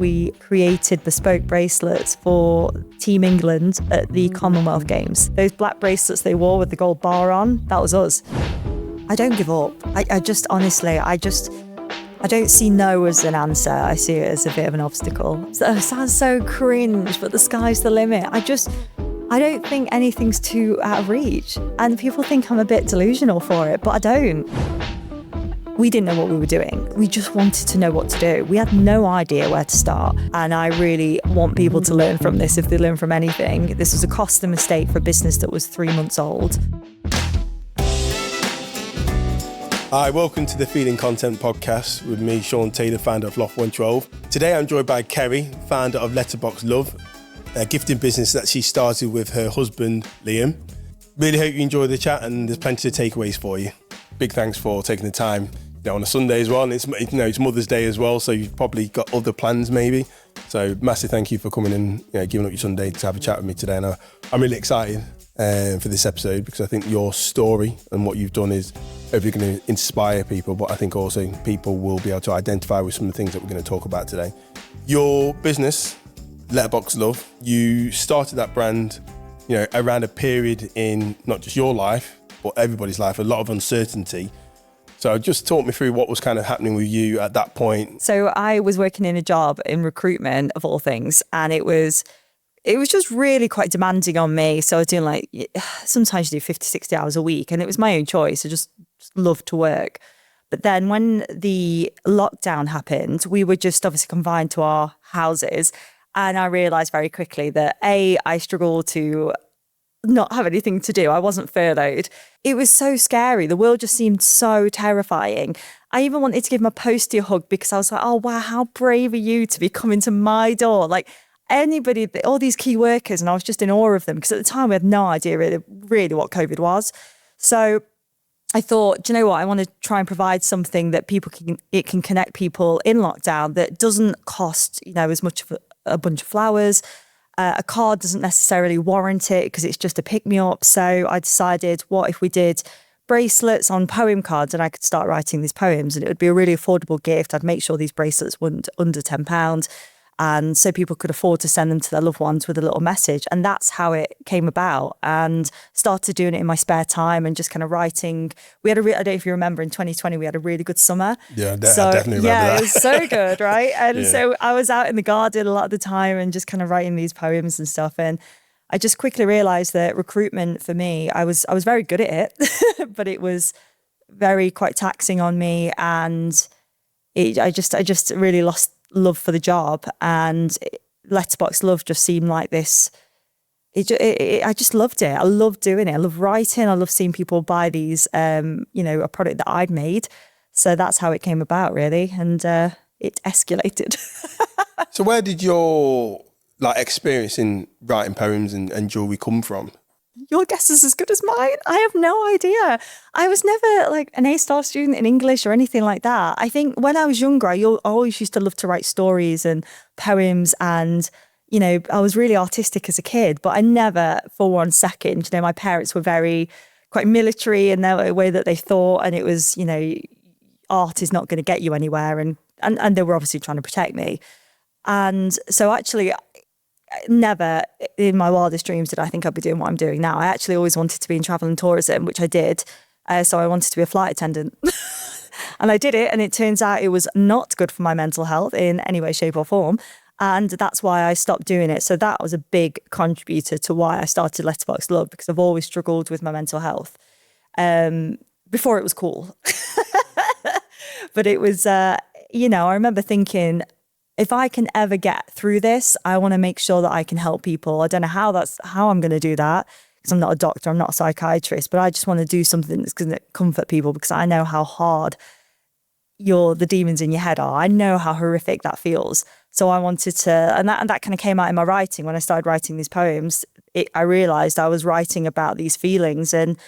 We created bespoke bracelets for Team England at the Commonwealth Games. Those black bracelets they wore with the gold bar on, that was us. I don't give up. I just, honestly, I don't see no as an answer. I see it as a bit of an obstacle. So, it sounds so cringe, but the sky's the limit. I don't think anything's too out of reach. And people think I'm a bit delusional for it, but I don't. We didn't know what we were doing. We just wanted to know what to do. We had no idea where to start. And I really want people to learn from this. If they learn from anything, this was a costly mistake for a business that was 3 months old. Hi, welcome to the Feeding Content Podcast with me, Shaun Taylor, founder of Loft 112. Today I'm joined by Kerry, founder of Letterbox Love, a gifting business that she started with her husband, Liam. Really hope you enjoy the chat and there's plenty of takeaways for you. Big thanks for taking the time on a Sunday as well. And it's Mother's Day as well, so you've probably got other plans maybe. So massive thank you for coming and giving up your Sunday to have a chat with me today. And I'm really excited for this episode because I think your story and what you've done is hopefully going to inspire people, but I think also people will be able to identify with some of the things that we're going to talk about today. Your business, Letterbox Love, you started that brand, around a period in not just your life, but everybody's life, a lot of uncertainty. So just talk me through what was kind of happening with you at that point. So I was working in a job in recruitment of all things, and it was just really quite demanding on me. So I was doing sometimes you do 50, 60 hours a week, and it was my own choice. I just loved to work. But then when the lockdown happened, we were just obviously confined to our houses. And I realised very quickly that I struggled to not have anything to do. I wasn't furloughed. It was so scary. The world just seemed so terrifying. I even wanted to give my postie a hug because I was like, oh, wow, how brave are you to be coming to my door? Like anybody, all these key workers, and I was just in awe of them because at the time we had no idea really what COVID was. So I thought, do you know what? I want to try and provide something that it can connect people in lockdown that doesn't cost, as much of a bunch of flowers. A card doesn't necessarily warrant it because it's just a pick-me-up. So I decided, what if we did bracelets on poem cards and I could start writing these poems, and it would be a really affordable gift. I'd make sure these bracelets weren't under £10. And so people could afford to send them to their loved ones with a little message. And that's how it came about, and started doing it in my spare time and just kind of writing. We had I don't know if you remember, in 2020, we had a really good summer. Yeah, I definitely remember that. It was so good, right? And So I was out in the garden a lot of the time and just kind of writing these poems and stuff. And I just quickly realized that recruitment for me, I was very good at it, but it was quite taxing on me. And I just really lost love for the job, and Letterbox Love just seemed like this. I just loved it. I loved doing it. I love writing. I love seeing people buy these, a product that I'd made. So that's how it came about, really, and it escalated. So where did your experience in writing poems and jewelry come from? Your guess is as good as mine. I have no idea. I was never an A-star student in English or anything like that. I think when I was younger, I always used to love to write stories and poems, and, I was really artistic as a kid, but I never for 1 second, my parents were quite military in their way that they thought, and it was, art is not going to get you anywhere. And they were obviously trying to protect me. And so actually, never in my wildest dreams did I think I'd be doing what I'm doing now. I actually always wanted to be in travel and tourism, which I did. So I wanted to be a flight attendant. And I did it, and it turns out it was not good for my mental health in any way, shape or form. And that's why I stopped doing it. So that was a big contributor to why I started Letterbox Love, because I've always struggled with my mental health. Before it was cool. But it was, I remember thinking, if I can ever get through this, I want to make sure that I can help people. I don't know how I'm going to do that, because I'm not a doctor, I'm not a psychiatrist, but I just want to do something that's going to comfort people, because I know how hard the demons in your head are. I know how horrific that feels. So I wanted to, and that kind of came out in my writing. When I started writing these poems, I realized I was writing about these feelings and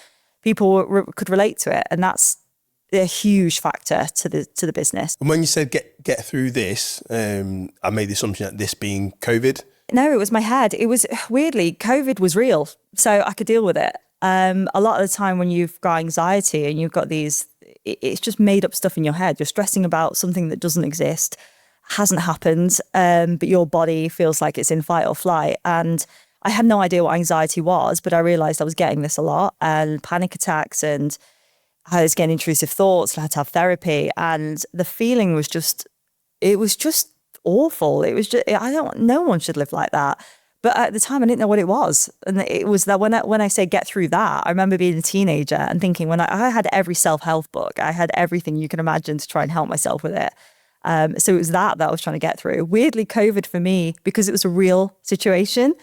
people could relate to it. And that's a huge factor to the business. And when you said get through this, I made the assumption that this being COVID. No, it was my head. It was weirdly, COVID was real, so I could deal with it. A lot of the time when you've got anxiety and you've got it's just made up stuff in your head. You're stressing about something that doesn't exist. hasn't happened, but your body feels like it's in fight or flight. And I had no idea what anxiety was, but I realized I was getting this a lot, and panic attacks, and I was getting intrusive thoughts, and I had to have therapy. And the feeling was just, it was just awful. It was just, no one should live like that. But at the time, I didn't know what it was. And it was that when I say get through that, I remember being a teenager and thinking when I had every self-help book, I had everything you can imagine to try and help myself with it. So it was that I was trying to get through. Weirdly, COVID for me, because it was a real situation,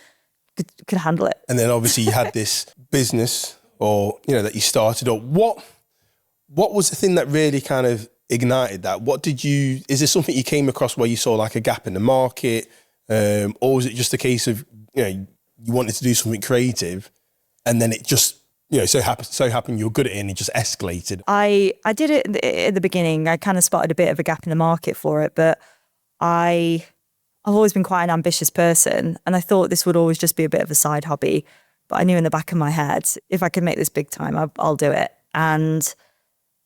could handle it. And then obviously you had this business, or, you know, that you started. Or what was the thing that really kind of ignited that? Is there something you came across where you saw like a gap in the market? Or was it just a case of, you know, you wanted to do something creative and then it just, you know, so happened you're good at it and it just escalated? I did it at the beginning. I kind of spotted a bit of a gap in the market for it, but I've always been quite an ambitious person, and I thought this would always just be a bit of a side hobby. But I knew in the back of my head, if I can make this big time, I'll do it. And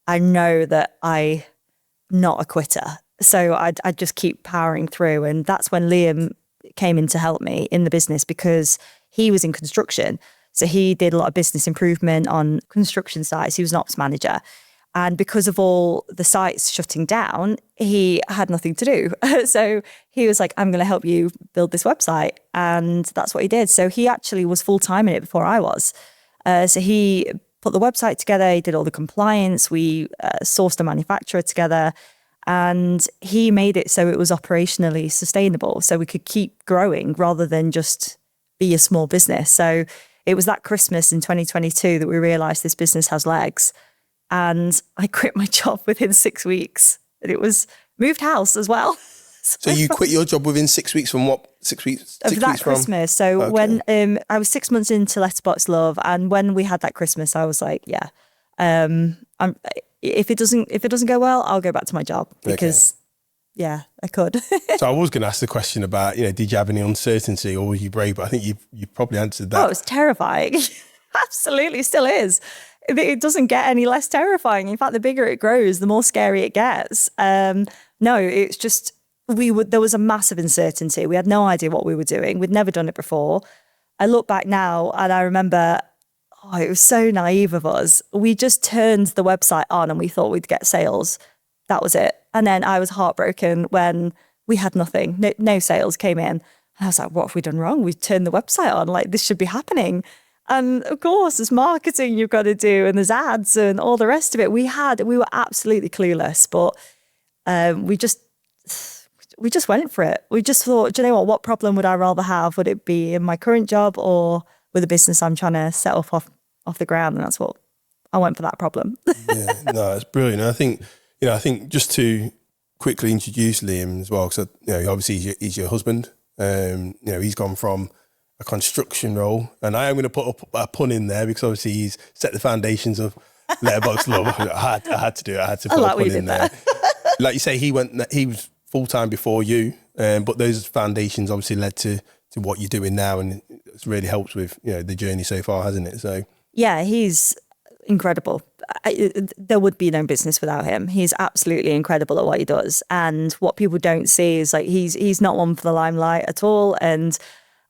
I know that I'm not a quitter. So I'd just keep powering through. And that's when Liam came in to help me in the business, because he was in construction. So he did a lot of business improvement on construction sites. He was an ops manager. And because of all the sites shutting down, he had nothing to do. So he was like, I'm going to help you build this website. And that's what he did. So he actually was full-time in it before I was. So he put the website together. He did all the compliance. We sourced a manufacturer together. And he made it so it was operationally sustainable, so we could keep growing rather than just be a small business. So it was that Christmas in 2022 that we realised this business has legs. And I quit my job within 6 weeks. And it was moved house as well. So you quit your job within 6 weeks from what? 6 weeks? Of that Christmas. So okay. When I was 6 months into Letterbox Love, and when we had that Christmas, I was like, yeah, if it doesn't go well, I'll go back to my job, because yeah, I could. So I was going to ask the question about, you know, did you have any uncertainty or were you brave? But I think you probably answered that. Oh, it was terrifying. Absolutely, still is. It doesn't get any less terrifying. In fact, the bigger it grows, the more scary it gets. No, it's just there was a massive uncertainty. We had no idea what we were doing. We'd never done it before. I look back now and I remember, it was so naive of us. We just turned the website on and we thought we'd get sales. That was it. And then I was heartbroken when we had nothing. No sales came in. And I was like, what have we done wrong? We turned the website on. Like, this should be happening. And of course, there's marketing you've got to do, and there's ads and all the rest of it. We were absolutely clueless, but we just went for it. We just thought, do you know what problem would I rather have? Would it be in my current job or with a business I'm trying to set off the ground? And that's what I went for, that problem. Yeah, no, it's brilliant. And I think just to quickly introduce Liam as well, because, you know, obviously he's your husband. You know, he's gone from a construction role, and I am going to put a pun in there because obviously he's set the foundations of Letterbox Love. I had to do it. I had to put a pun in there. Like you say, he was full-time before you, but those foundations obviously led to what you're doing now, and it's really helped with, you know, the journey so far, hasn't it? So yeah, he's incredible. There would be no business without him. He's absolutely incredible at what he does, and what people don't see is like he's not one for the limelight at all. And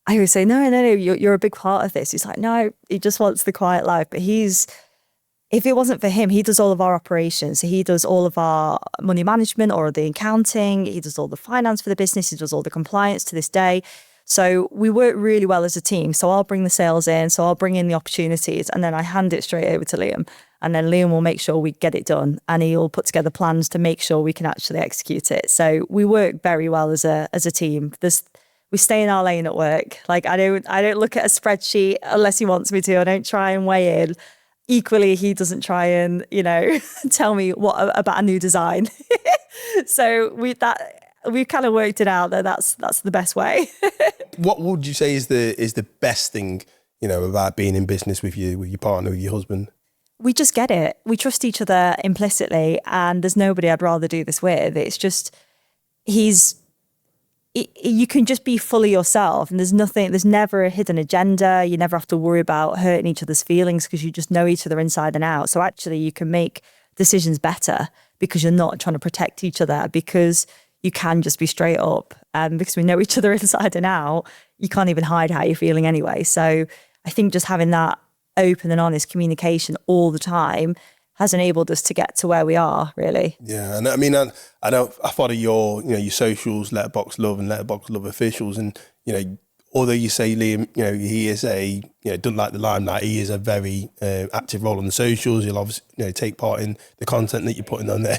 I always say, no, you're a big part of this. He's like, no, he just wants the quiet life. But if it wasn't for him, he does all of our operations. So he does all of our money management or the accounting. He does all the finance for the business. He does all the compliance to this day. So we work really well as a team. So I'll bring the sales in. So I'll bring in the opportunities, and then I hand it straight over to Liam. And then Liam will make sure we get it done, and he'll put together plans to make sure we can actually execute it. So we work very well as a team. We stay in our lane at work. Like, I don't look at a spreadsheet unless he wants me to. I don't try and weigh in. Equally, he doesn't try and, you know, tell me what about a new design. So we've kind of worked it out that that's the best way. What would you say is the best thing, you know, about being in business with your partner, with your husband? We just get it. We trust each other implicitly, and there's nobody I'd rather do this with. It's just you can just be fully yourself, and there's never a hidden agenda. You never have to worry about hurting each other's feelings because you just know each other inside and out. So actually you can make decisions better because you're not trying to protect each other, because you can just be straight up. And because we know each other inside and out, you can't even hide how you're feeling anyway. So I think just having that open and honest communication all the time has enabled us to get to where we are, really. Yeah, and I mean, I know I follow your socials, Letterbox Love and Letterbox Love officials, and although you say Liam, he is doesn't like the limelight, he is a very active role on the socials. He'll obviously take part in the content that you're putting on there.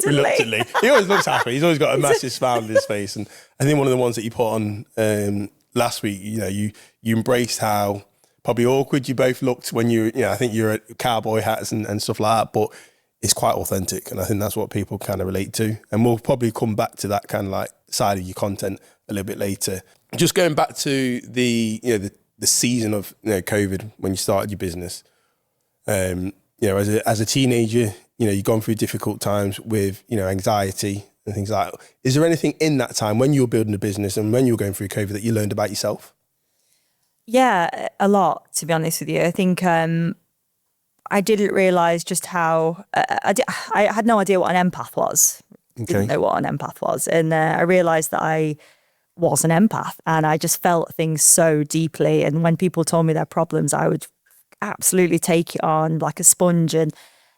Reluctantly. He always looks happy. He's always got a massive smile on his face, and I think one of the ones that you put on last week, you embraced how probably awkward you both looked when I think you're at cowboy hats and stuff like that, but it's quite authentic, and I think that's what people kind of relate to. And we'll probably come back to that kind of like side of your content a little bit later. Just going back to the season of COVID when you started your business, as a teenager, you've gone through difficult times with anxiety and things like that. Is there anything in that time when you were building a business and when you were going through COVID that you learned about yourself? Yeah, a lot, to be honest with you. I think I didn't realise just how... I had no idea what an empath was. Okay. Didn't know what an empath was. And I realised that I was an empath and I just felt things so deeply. And when people told me their problems, I would absolutely take it on like a sponge, and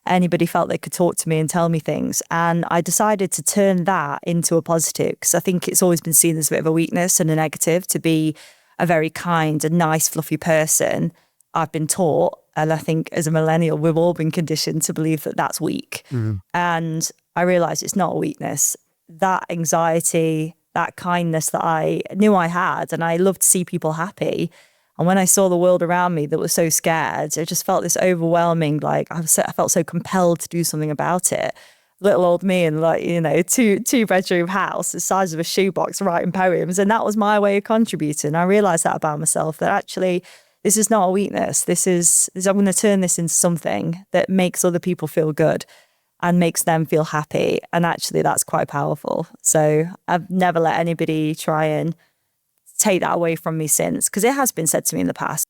anybody felt they could talk to me and tell me things. And I decided to turn that into a positive, because I think it's always been seen as a bit of a weakness and a negative to be a very kind and nice, fluffy person. I've been taught, and I think as a millennial, we've all been conditioned to believe that that's weak. Mm-hmm. And I realised it's not a weakness. That anxiety, that kindness that I knew I had, and I loved to see people happy. And when I saw the world around me that was so scared, I just felt this overwhelming, like I felt so compelled to do something about it. Little old me in two bedroom house the size of a shoebox writing poems, and that was my way of contributing. I realised that about myself, that actually this is not a weakness. I'm going to turn this into something that makes other people feel good and makes them feel happy, and actually that's quite powerful. So I've never let anybody try and take that away from me since, because it has been said to me in the past.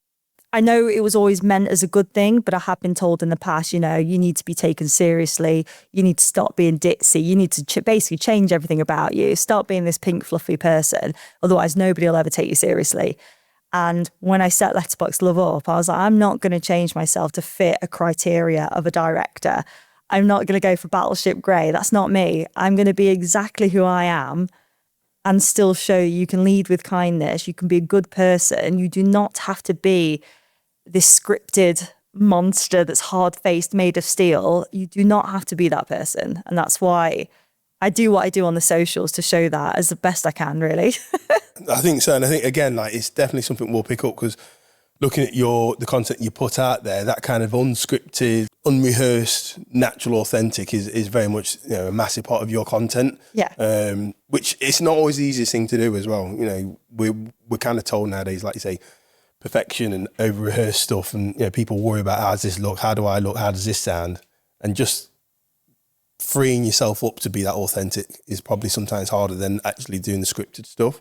I know it was always meant as a good thing, but I have been told in the past, you need to be taken seriously. You need to stop being ditzy. You need to basically change everything about you. Stop being this pink fluffy person. Otherwise, nobody will ever take you seriously. And when I set Letterbox Love up, I was like, I'm not going to change myself to fit a criteria of a director. I'm not going to go for Battleship Grey. That's not me. I'm going to be exactly who I am and still show you can lead with kindness. You can be a good person. You do not have to be this scripted monster that's hard-faced, made of steel. You do not have to be that person. And that's why I do what I do on the socials, to show that as the best I can, really. I think so. And I think, again, it's definitely something we'll pick up, because looking at the content you put out there, that kind of unscripted, unrehearsed, natural, authentic is very much a massive part of your content. Yeah. Which it's not always the easiest thing to do as well. We're kind of told nowadays, like you say, perfection and over rehearsed stuff, and people worry about how does this look, how do I look, how does this sound, and just freeing yourself up to be that authentic is probably sometimes harder than actually doing the scripted stuff.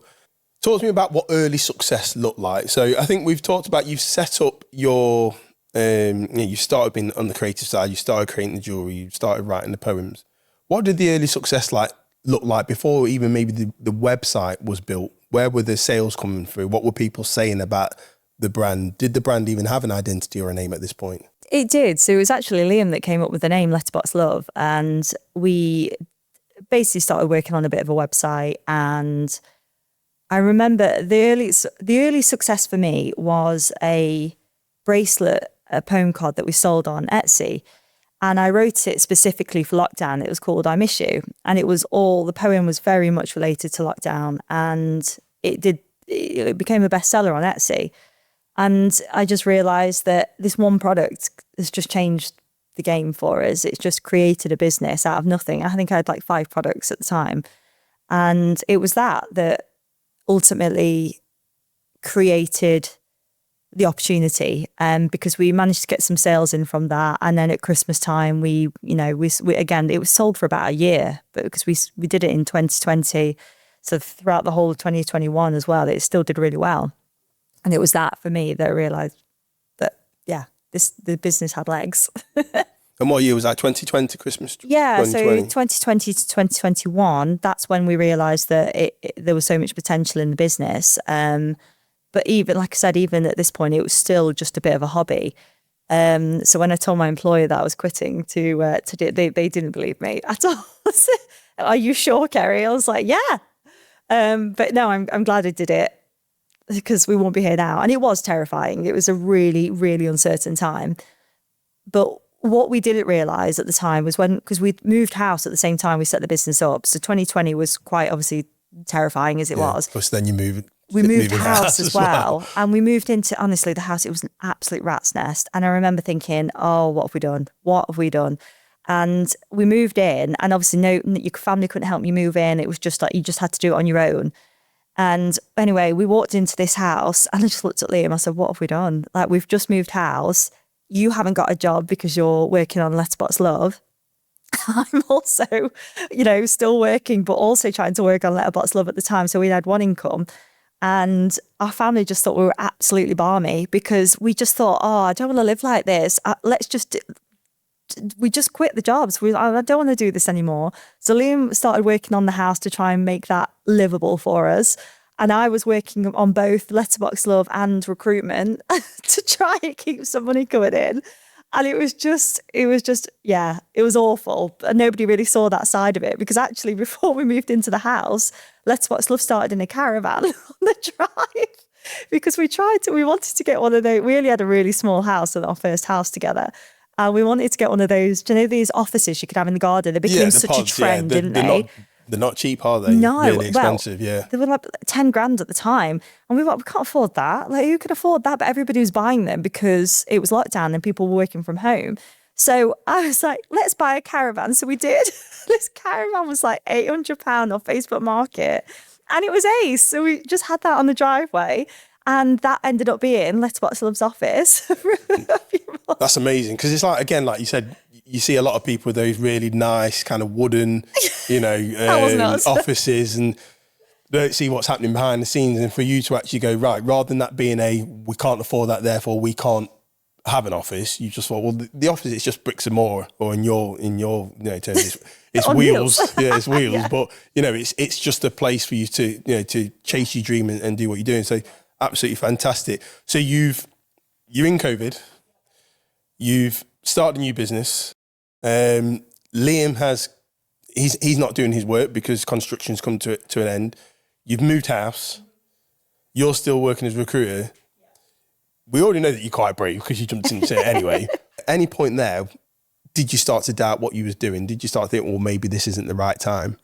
Talk to me about what early success looked like. So I think we've talked about, you've set up your you started being on the creative side, you started creating the jewelry, you started writing the poems. What did the early success look like before even maybe the website was built? Where were the sales coming through? What were people saying about the brand? Did the brand even have an identity or a name at this point? It did. So it was actually Liam that came up with the name Letterbox Love, and we basically started working on a bit of a website. And I remember the early success for me was a bracelet, a poem card that we sold on Etsy. And I wrote it specifically for lockdown. It was called I Miss You. And the poem was very much related to lockdown. And it became a bestseller on Etsy. And I just realised that this one product has just changed the game for us. It's just created a business out of nothing. I think I had like 5 products at the time. And it was that ultimately created the opportunity, because we managed to get some sales in from that. And then at Christmas time, we again, it was sold for about a year, but because we did it in 2020, so throughout the whole of 2021 as well, it still did really well. And it was that for me that I realised that, the business had legs. And what year was that? 2020 Christmas? Yeah, so 2020? 2020 to 2021, that's when we realised that there was so much potential in the business. But even, like I said, even at this point, it was still just a bit of a hobby. So when I told my employer that I was quitting to do, they didn't believe me at all. Are you sure, Kerry? I was like, yeah. But no, I'm glad I did it because we won't be here now. And it was terrifying. It was a really, really uncertain time. But what we didn't realise at the time was because we'd moved house at the same time we set the business up. So 2020 was quite obviously terrifying as it was. Plus then We moved house as well. And we moved into, honestly, the house, it was an absolute rat's nest. And I remember thinking, oh, what have we done? What have we done? And we moved in, and obviously your family couldn't help you move in. It was just like you just had to do it on your own. And anyway, we walked into this house and I just looked at Liam. I said, what have we done? Like, we've just moved house. You haven't got a job because you're working on Letterbox Love. I'm also, still working, but also trying to work on Letterbox Love at the time. So we had one income. And our family just thought we were absolutely balmy because we just thought, oh, I don't want to live like this. We just quit the jobs. I don't want to do this anymore. So Liam started working on the house to try and make that livable for us. And I was working on both Letterbox Love and recruitment to try and keep some money coming in. And it was awful. And nobody really saw that side of it because actually before we moved into the house, Letterbox Love started in a caravan on the drive because we wanted to get one of those. We only had a really small house in our first house together. And we wanted to get one of those, these offices you could have in the garden? They became such a trend, didn't they? They're not cheap, are they? No. Really expensive, They were like 10 grand at the time. And we were like, we can't afford that. Like, who could afford that? But everybody was buying them because it was lockdown and people were working from home. So I was like, let's buy a caravan. So we did. This caravan was like £800 off Facebook Market. And it was ace. So we just had that on the driveway. And that ended up being Letterbox Love's office for a few months. That's amazing. Because it's like, again, like you said, you see a lot of people with those really nice kind of wooden, offices and don't see what's happening behind the scenes. And for you to actually go, right, rather than that being we can't afford that, therefore we can't have an office, you just thought, well, the office is just bricks and mortar, or in your terms, it's wheels. Yeah, it's wheels. Yeah. But, it's just a place for you to chase your dream and do what you're doing. So absolutely fantastic. So you're in COVID, you've started a new business. Liam he's not doing his work because construction's come to an end. You've moved house. You're still working as a recruiter. We already know that you're quite brave because you jumped into it anyway. At any point there, did you start to doubt what you was doing? Did you start to think, well, maybe this isn't the right time?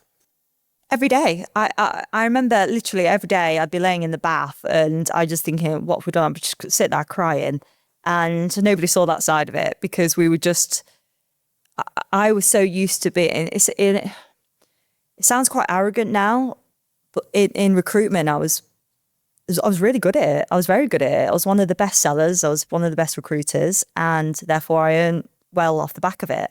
Every day. I remember literally every day I'd be laying in the bath and I just thinking, what have we done? I'd just sit there crying. And nobody saw that side of it because we were just... I was so used to being... It sounds quite arrogant now, but in recruitment, I was really good at it. I was very good at it. I was one of the best sellers. I was one of the best recruiters, and therefore I earned well off the back of it.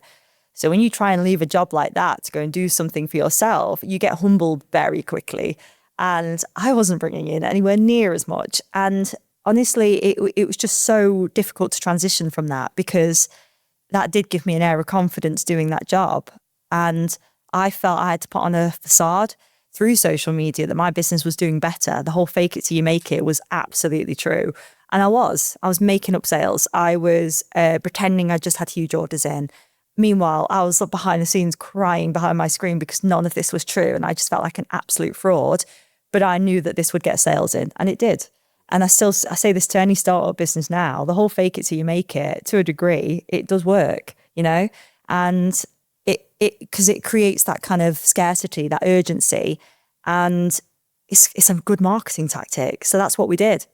So when you try and leave a job like that to go and do something for yourself, you get humbled very quickly. And I wasn't bringing in anywhere near as much. And honestly, it was just so difficult to transition from that because that did give me an air of confidence doing that job. And I felt I had to put on a facade through social media that my business was doing better. The whole fake it till you make it was absolutely true. And I was making up sales. I was pretending I just had huge orders in. Meanwhile, I was behind the scenes crying behind my screen because none of this was true. And I just felt like an absolute fraud. But I knew that this would get sales in, and it did. And I say this to any startup business now, the whole fake it till you make it, to a degree, it does work, and because it creates that kind of scarcity, that urgency, and it's a good marketing tactic. So that's what we did.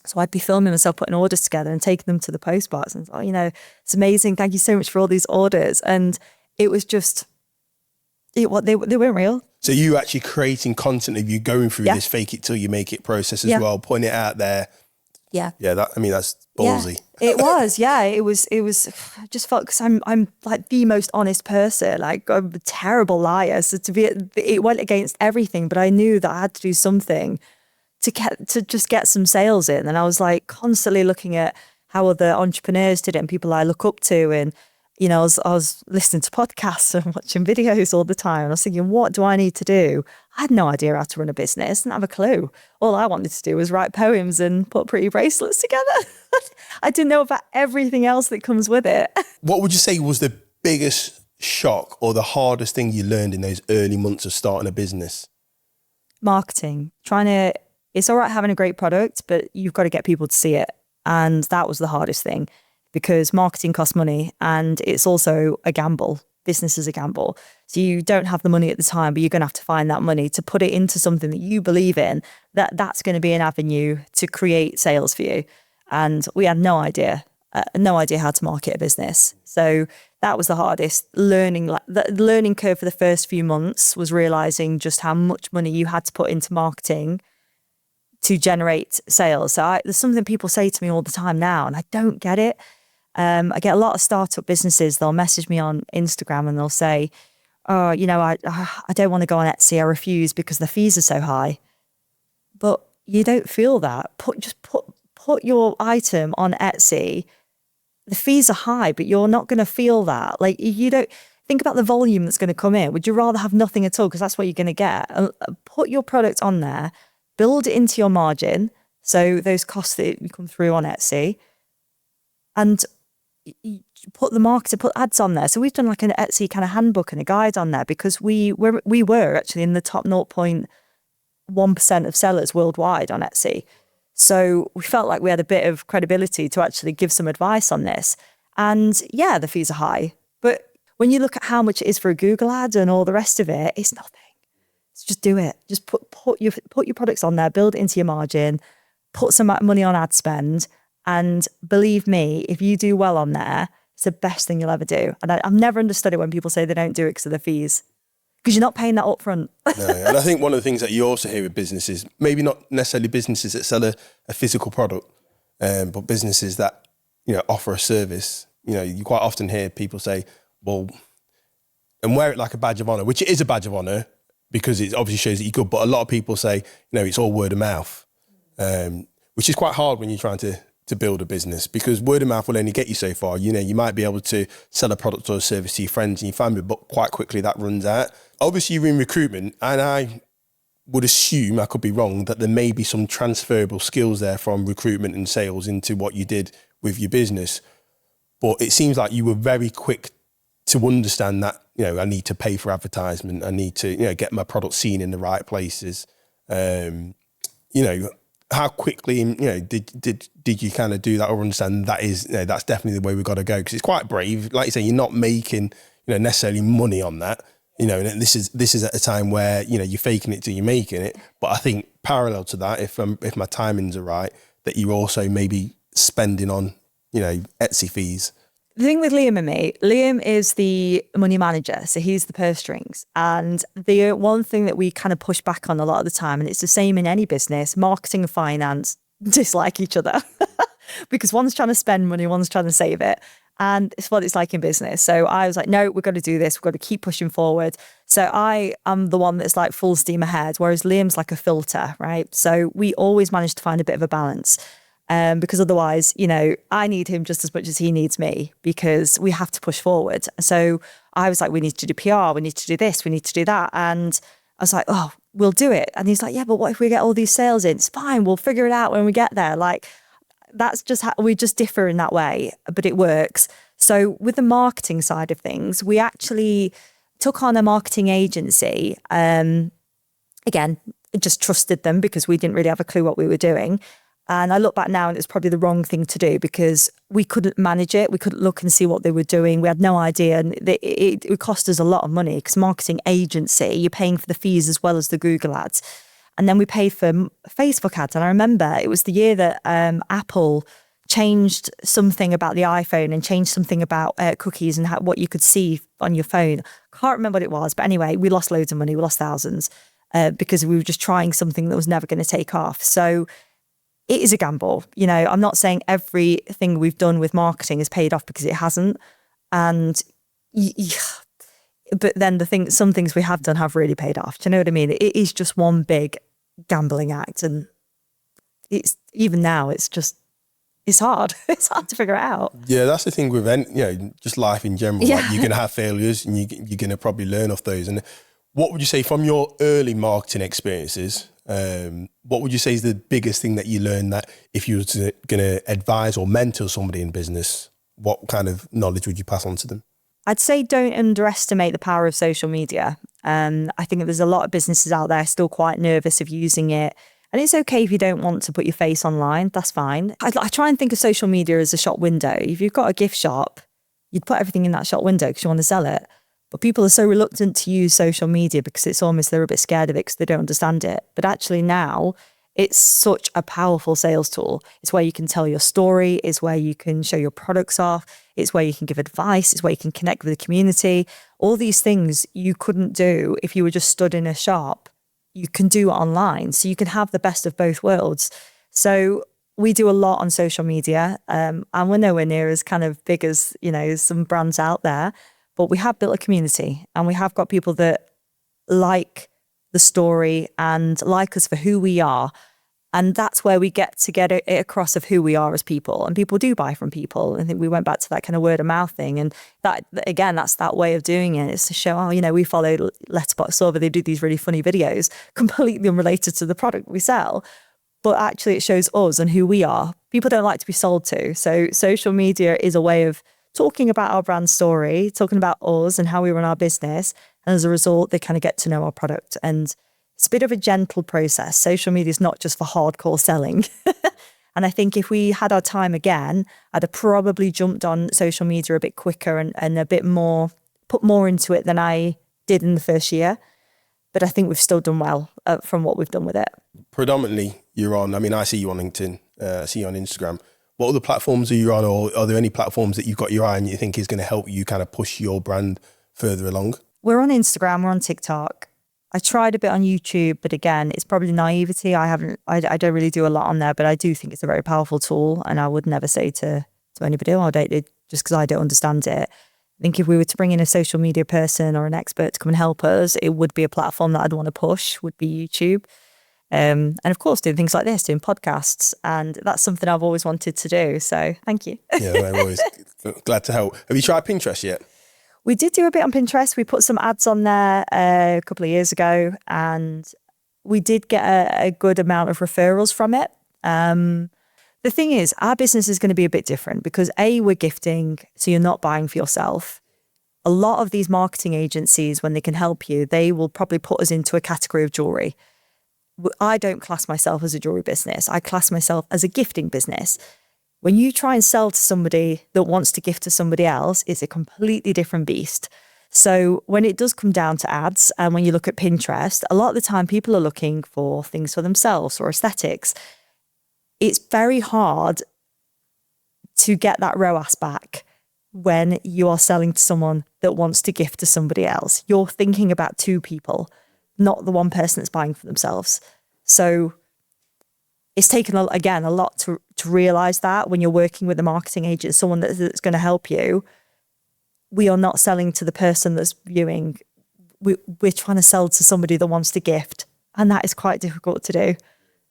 So I'd be filming myself putting orders together and taking them to the post box and it's amazing. Thank you so much for all these orders. And it was just, they weren't real. So you actually creating content of you going through this fake it till you make it process as well, putting it out there. Yeah. Yeah, that's ballsy. Yeah, it was, it was, I just felt, because I'm like the most honest person, like I'm a terrible liar. So it went against everything, but I knew that I had to do something to just get some sales in. And I was like constantly looking at how other entrepreneurs did it and people I look up to. And I was listening to podcasts and watching videos all the time. And I was thinking, what do I need to do? I had no idea how to run a business, didn't have a clue. All I wanted to do was write poems and put pretty bracelets together. I didn't know about everything else that comes with it. What would you say was the biggest shock or the hardest thing you learned in those early months of starting a business? Marketing. It's all right having a great product, but you've got to get people to see it. And that was the hardest thing, because marketing costs money and it's also a gamble. Business is a gamble. So you don't have the money at the time, but you're going to have to find that money to put it into something that you believe in, that's going to be an avenue to create sales for you. And we had no idea how to market a business. So that was the hardest. The learning curve for the first few months was realizing just how much money you had to put into marketing to generate sales. So there's something people say to me all the time now, and I don't get it. I get a lot of startup businesses. They'll message me on Instagram and they'll say, "Oh, I don't want to go on Etsy. I refuse because the fees are so high." But you don't feel that. Put your item on Etsy. The fees are high, but you're not going to feel that. Like, you don't think about the volume that's going to come in. Would you rather have nothing at all? Because that's what you're going to get. Put your product on there, build it into your margin. So those costs that you come through on Etsy, and put ads on there. So we've done like an Etsy kind of handbook and a guide on there, because we were actually in the top 0.1% of sellers worldwide on Etsy. So we felt like we had a bit of credibility to actually give some advice on this. And yeah, the fees are high. But when you look at how much it is for a Google ad and all the rest of it, it's nothing. So just do it. Just put your products on there, build it into your margin, put some money on ad spend. And believe me, if you do well on there, it's the best thing you'll ever do. And I've never understood it when people say they don't do it because of the fees. Because you're not paying that up front. No, and I think one of the things that you also hear with businesses, maybe not necessarily businesses that sell a physical product, but businesses that, offer a service, you quite often hear people say, well, and wear it like a badge of honour, which it is a badge of honour because it obviously shows that you're good. But a lot of people say, it's all word of mouth, which is quite hard when you're trying to build a business, because word of mouth will only get you so far. You might be able to sell a product or a service to your friends and your family, but quite quickly that runs out. Obviously you're in recruitment, and I would assume, I could be wrong, that there may be some transferable skills there from recruitment and sales into what you did with your business. But it seems like you were very quick to understand that, I need to pay for advertisement. I need to, get my product seen in the right places. How quickly, did you kind of do that, or understand that is, that's definitely the way we've got to go? Because it's quite brave. Like you say, you're not making, necessarily money on that. And this is at a time where, you're faking it till you're making it. But I think parallel to that, if my timings are right, that you're also maybe spending on, Etsy fees. The thing with Liam and me, Liam is the money manager, so he's the purse strings. And the one thing that we kind of push back on a lot of the time, and it's the same in any business, marketing and finance dislike each other because one's trying to spend money, one's trying to save it. And it's what it's like in business. So I was like, no, we've got to do this. We've got to keep pushing forward. So I am the one that's like full steam ahead, whereas Liam's like a filter, right? So we always manage to find a bit of a balance. Because otherwise, I need him just as much as he needs me, because we have to push forward. So I was like, we need to do PR, we need to do this, we need to do that. And I was like, oh, we'll do it. And he's like, yeah, but what if we get all these sales in? It's fine, we'll figure it out when we get there. Like, that's just how we just differ in that way, but it works. So with the marketing side of things, we actually took on a marketing agency. Again, just trusted them because we didn't really have a clue what we were doing. And I look back now and it's probably the wrong thing to do, because we couldn't manage it. We couldn't look and see what they were doing. We had no idea. And it cost us a lot of money, because marketing agency, you're paying for the fees as well as the Google ads. And then we paid for Facebook ads. And I remember it was the year that Apple changed something about the iPhone and changed something about cookies and what you could see on your phone. Can't remember what it was. But anyway, we lost loads of money. We lost thousands because we were just trying something that was never going to take off. So it is a gamble. I'm not saying everything we've done with marketing has paid off, because it hasn't. And but then some things we have done have really paid off. Do you know what I mean? It is just one big gambling act. And it's even now, it's just it's hard. It's hard to figure it out. Yeah, that's the thing with just life in general. Yeah. Like you're gonna have failures, and you're gonna probably learn off those. And what would you say from your early marketing experiences? What would you say is the biggest thing that you learned that if you were gonna advise or mentor somebody in business, what kind of knowledge would you pass on to them? I'd say don't underestimate the power of social media. I think there's a lot of businesses out there still quite nervous of using it. And it's okay if you don't want to put your face online, that's fine. I try and think of social media as a shop window. If you've got a gift shop, you'd put everything in that shop window because you want to sell it. But people are so reluctant to use social media because it's almost they're a bit scared of it because they don't understand it. But actually now, it's such a powerful sales tool. It's where you can tell your story. It's where you can show your products off. It's where you can give advice. It's where you can connect with the community. All these things you couldn't do if you were just stood in a shop. You can do it online. So you can have the best of both worlds. So we do a lot on social media, and we're nowhere near as kind of big as, some brands out there, but we have built a community and we have got people that like the story and like us for who we are. And that's where we get it across of who we are as people. And people do buy from people. I think we went back to that kind of word of mouth thing. And that, again, that's that way of doing it. It's to show, we follow Letterbox Love. They do these really funny videos, completely unrelated to the product we sell. But actually it shows us and who we are. People don't like to be sold to. So social media is a way of talking about our brand story, talking about us and how we run our business. And as a result, they kind of get to know our product. And it's a bit of a gentle process. Social media is not just for hardcore selling. And I think if we had our time again, I'd have probably jumped on social media a bit quicker and a bit more, put more into it than I did in the first year. But I think we've still done well from what we've done with it. Predominantly, you're on, I see you on LinkedIn, I see you on Instagram. What other platforms are you on, or are there any platforms that you've got your eye on you think is going to help you kind of push your brand further along? We're on Instagram, we're on TikTok. I tried a bit on YouTube, but again, it's probably naivety. I don't really do a lot on there, but I do think it's a very powerful tool, and I would never say to anybody, I don't it just because I don't understand it. I think if we were to bring in a social media person or an expert to come and help us, it would be a platform that I'd want to push, would be YouTube. And of course, doing things like this, doing podcasts. And that's something I've always wanted to do. So thank you. Yeah, I'm always glad to help. Have you tried Pinterest yet? We did do a bit on Pinterest. We put some ads on there a couple of years ago, and we did get a good amount of referrals from it. The thing is, our business is going to be a bit different because we're gifting, so you're not buying for yourself. A lot of these marketing agencies, when they can help you, they will probably put us into a category of jewelry. I don't class myself as a jewelry business. I class myself as a gifting business. When you try and sell to somebody that wants to gift to somebody else, it's a completely different beast. So when it does come down to ads, and when you look at Pinterest, a lot of the time people are looking for things for themselves or aesthetics. It's very hard to get that ROAS back when you are selling to someone that wants to gift to somebody else. You're thinking about two people, not the one person that's buying for themselves. So it's taken, again, a lot to realize that when you're working with a marketing agent, someone that's going to help you. We are not selling to the person that's viewing. We're trying to sell to somebody that wants to gift. And that is quite difficult to do.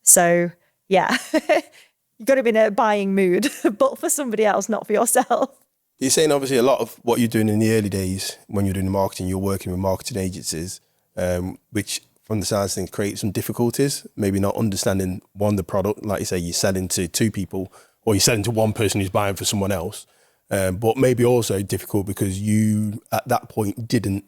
So, yeah, you've got to be in a buying mood, but for somebody else, not for yourself. You're saying obviously a lot of what you're doing in the early days when you're doing the marketing, you're working with marketing agencies, which from the sounds of things create some difficulties, maybe not understanding the product. Like you say, you're selling to two people or you're selling to one person who's buying for someone else. But maybe also difficult because you at that point didn't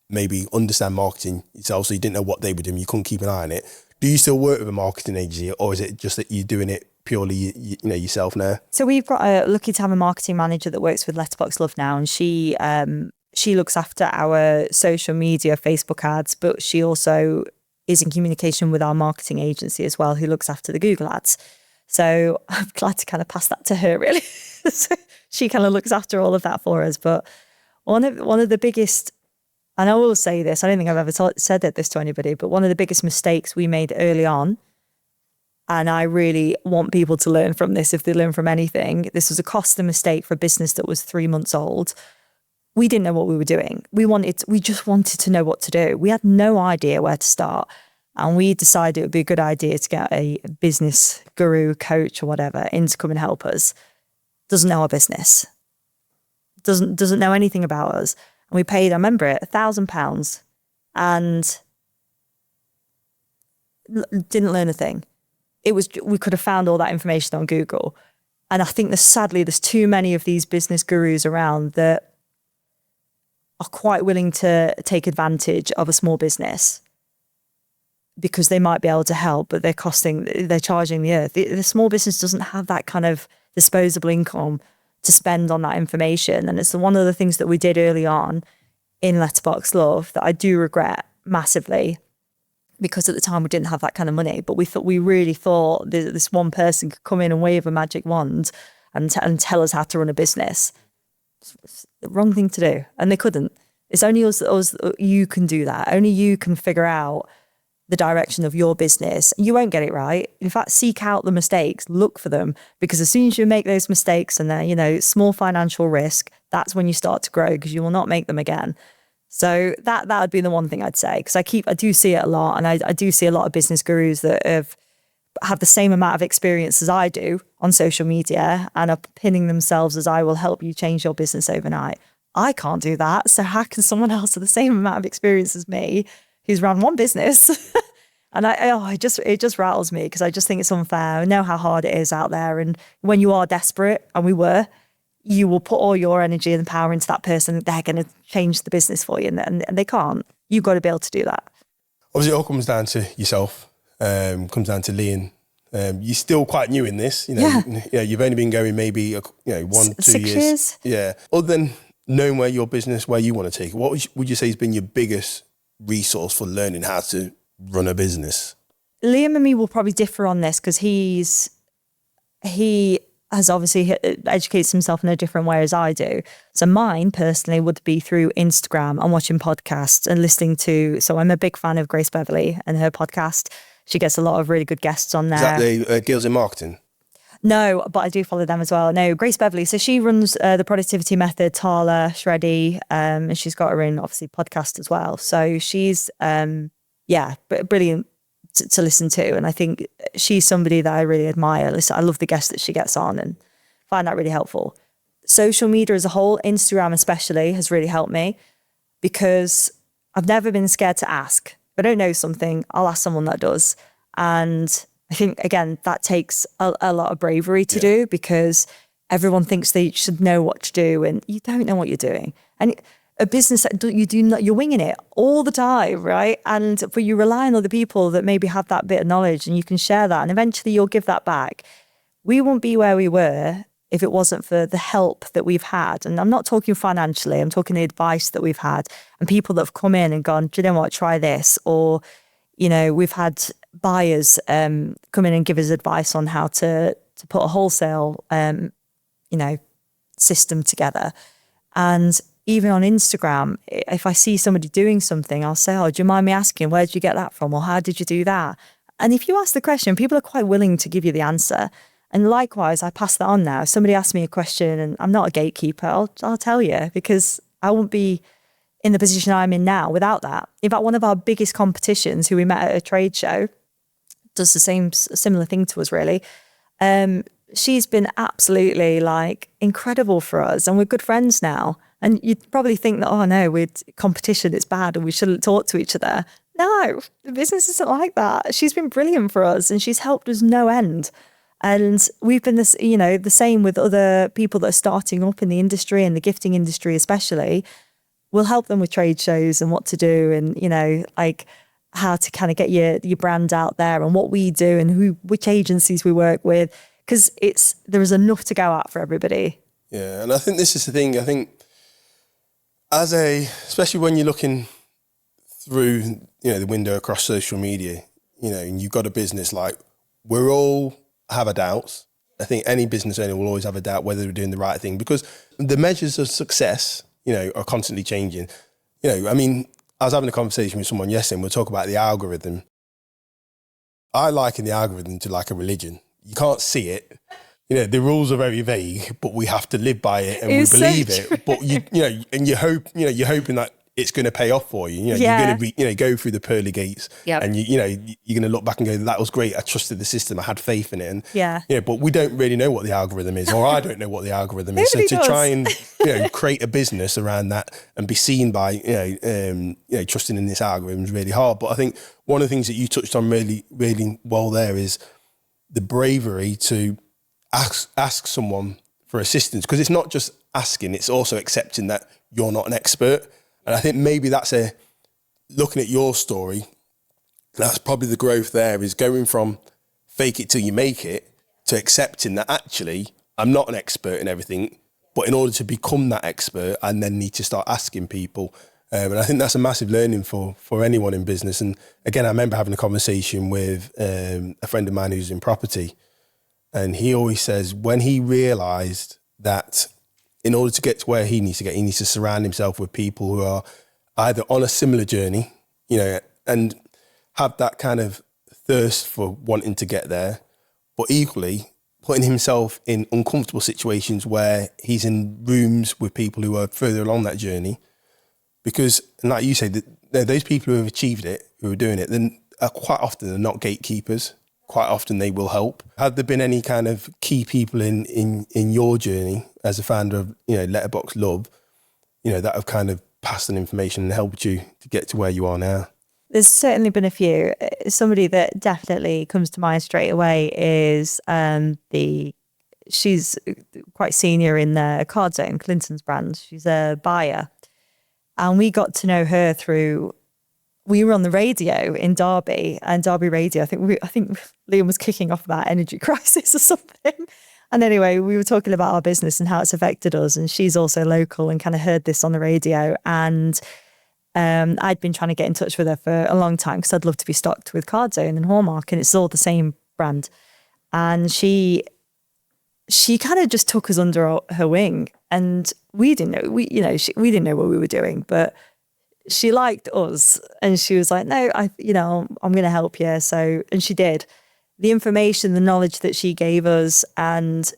maybe understand marketing yourself, so you didn't know what they were doing. You couldn't keep an eye on it. Do you still work with a marketing agency, or is it just that you're doing it purely yourself now? So we've got lucky to have a marketing manager that works with Letterbox Love now, and she looks after our social media, Facebook ads, but she also is in communication with our marketing agency as well, who looks after the Google ads. So I'm glad to kind of pass that to her, really. So she kind of looks after all of that for us. But one of the biggest, and I will say this, I don't think I've ever said this to anybody, but one of the biggest mistakes we made early on, and I really want people to learn from this if they learn from anything, this was a costly mistake for a business that was 3 months old. We didn't know what we were doing. We just wanted to know what to do. We had no idea where to start. And we decided it would be a good idea to get a business guru, coach or whatever in to come and help us. Doesn't know our business. Doesn't know anything about us. And we paid, I remember it, £1,000 and didn't learn a thing. We could have found all that information on Google. And I think sadly, there's too many of these business gurus around that are quite willing to take advantage of a small business because they might be able to help, but they're charging the earth. The small business doesn't have that kind of disposable income to spend on that information. And it's one of the things that we did early on in Letterbox Love that I do regret massively, because at the time we didn't have that kind of money, but we really thought this one person could come in and wave a magic wand and tell us how to run a business. It's the wrong thing to do. And they couldn't. It's only us, you can do that. Only you can figure out the direction of your business. You won't get it right. In fact, seek out the mistakes, look for them, because as soon as you make those mistakes and they're, small financial risk, that's when you start to grow, because you will not make them again. So that would be the one thing I'd say, because I do see it a lot, and I do see a lot of business gurus that have the same amount of experience as I do on social media and are pinning themselves as I will help you change your business overnight. I can't do that. So how can someone else with the same amount of experience as me, who's run one business? And it just rattles me, because I just think it's unfair. I know how hard it is out there. And when you are desperate, and we were, you will put all your energy and power into that person. They're going to change the business for you, and they can't. You've got to be able to do that. Obviously, it all comes down to yourself. Comes down to Leon. You're still quite new in this. You've only been going maybe 1-2 6 years. Yeah. Other than knowing where your business, where you want to take it, what would you say has been your biggest resource for learning how to run a business? Liam and me will probably differ on this, because he has obviously educates himself in a different way as I do. So mine personally would be through Instagram and watching podcasts and listening to, so I'm a big fan of Grace Beverley and her podcast. She gets a lot of really good guests on there. Is that the Girls in Marketing? No, but I do follow them as well. No, Grace Beverley. So she runs the Productivity Method, Tala, Shreddy, and she's got her own, obviously, podcast as well. So she's, brilliant to listen to. And I think she's somebody that I really admire. Listen, I love the guests that she gets on and find that really helpful. Social media as a whole, Instagram especially, has really helped me, because I've never been scared to ask. If I don't know something, I'll ask someone that does. And I think, again, that takes a lot of bravery to do, because everyone thinks they should know what to do, and you don't know what you're doing. And a business that you're winging it all the time, right? But you rely on other people that maybe have that bit of knowledge, and you can share that, and eventually you'll give that back. We won't be where we were if it wasn't for the help that we've had. And I'm not talking financially, I'm talking the advice that we've had, and people that have come in and gone, do you know what, try this. Or, we've had buyers come in and give us advice on how to put a wholesale, system together. And even on Instagram, if I see somebody doing something, I'll say, oh, do you mind me asking, where did you get that from? Or how did you do that? And if you ask the question, people are quite willing to give you the answer. And likewise, I pass that on now. If somebody asks me a question and I'm not a gatekeeper, I'll tell you, because I won't be in the position I'm in now without that. In fact, one of our biggest competitions, who we met at a trade show, does the similar thing to us, really. She's been absolutely incredible for us, and we're good friends now. And you'd probably think that, oh no, with competition, it's bad and we shouldn't talk to each other. No, the business isn't like that. She's been brilliant for us, and she's helped us no end. And we've been the same with other people that are starting up in the industry, and the gifting industry especially. We'll help them with trade shows and what to do, and how to kind of get your brand out there, and what we do, and which agencies we work with, because there is enough to go at for everybody. Yeah, and I think this is the thing. I think especially when you're looking through the window across social media, and you've got a business, we're all have our doubts. I think any business owner will always have a doubt whether they're doing the right thing, because the measures of success, are constantly changing. I was having a conversation with someone yesterday, and we'll talk about the algorithm. I liken the algorithm to like a religion. You can't see it. The rules are very vague, but we have to live by it, and we believe it. But and you're hoping that it's going to pay off for you. You know, Yeah. you're going to go through the pearly gates, Yep. and you're going to look back and go, that was great. I trusted the system. I had faith in it. And Yeah. but we don't really know what the algorithm is, or I don't know what the algorithm is. So Nobody to does. try and create a business around that and be seen by trusting in this algorithm is really hard. But I think one of the things that you touched on really, really well there is the bravery to ask someone for assistance, because it's not just asking, it's also accepting that you're not an expert. And I think maybe that's looking at your story, that's probably the growth there, is going from fake it till you make it to accepting that actually I'm not an expert in everything, but in order to become that expert, I then need to start asking people. And I think that's a massive learning for anyone in business. And again, I remember having a conversation with a friend of mine who's in property, and he always says when he realised that in order to get to where he needs to get, he needs to surround himself with people who are either on a similar journey, and have that kind of thirst for wanting to get there, but equally putting himself in uncomfortable situations where he's in rooms with people who are further along that journey. Because, and like you say, those people who have achieved it, who are doing it, then quite often they're not gatekeepers. Quite often they will help. Have there been any kind of key people in your journey as a founder of Letterbox Love, that have kind of passed on information and helped you to get to where you are now? There's certainly been a few. Somebody that definitely comes to mind straight away is she's quite senior in the Card Zone, Clinton's brand. She's a buyer, and we got to know her through. We were on the radio in Derby, and Derby Radio, I think Liam was kicking off about energy crisis or something. And anyway, we were talking about our business and how it's affected us. And she's also local and kind of heard this on the radio. And I'd been trying to get in touch with her for a long time because I'd love to be stocked with Card Zone and Hallmark, and it's all the same brand. And she kind of just took us under her wing, and we didn't know we didn't know what we were doing, but she liked us, and she was like, no, I'm going to help you. So, and she did. The information, the knowledge that she gave us, and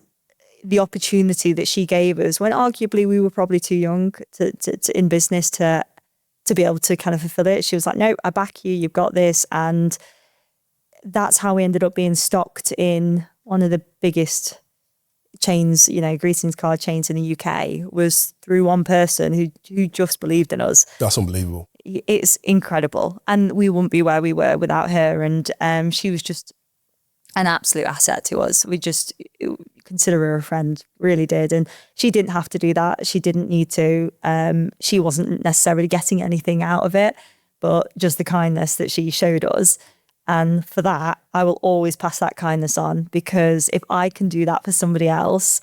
the opportunity that she gave us, when arguably we were probably too young to in business to be able to kind of fulfill it. She was like, no, I back you, you've got this. And that's how we ended up being stocked in one of the biggest chains, greetings card chains in the UK, was through one person who just believed in us. That's unbelievable. It's incredible. And we wouldn't be where we were without her. And she was just an absolute asset to us. We just consider her a friend, really did. And she didn't have to do that. She didn't need to. She wasn't necessarily getting anything out of it, but just the kindness that she showed us. And for that, I will always pass that kindness on, because if I can do that for somebody else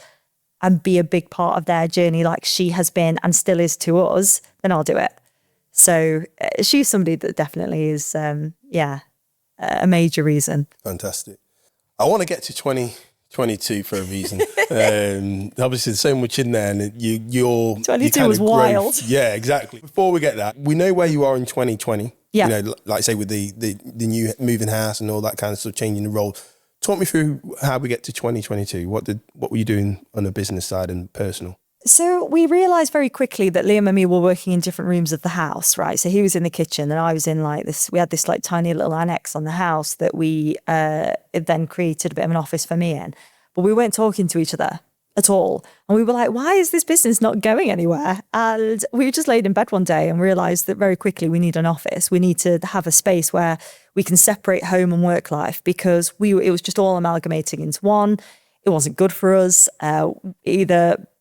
and be a big part of their journey like she has been and still is to us, then I'll do it. So she's somebody that definitely is, a major reason. Fantastic. I want to get to 2022 for a reason. Obviously, there's so much in there, and your 22 was wild. Yeah, exactly. Before we get that, we know where you are in 2020. Yeah. Like I say, with the new moving house and all that kind of stuff, changing the role. Talk me through how we get to 2022. What were you doing on the business side and personal? So we realised very quickly that Liam and me were working in different rooms of the house, right? So he was in the kitchen and I was in we had this tiny little annex on the house that we then created a bit of an office for me in. But we weren't talking to each other at all. And we were like, why is this business not going anywhere? And we just laid in bed one day and realised that very quickly we need an office. We need to have a space where we can separate home and work life, because it was just all amalgamating into one. It wasn't good for us.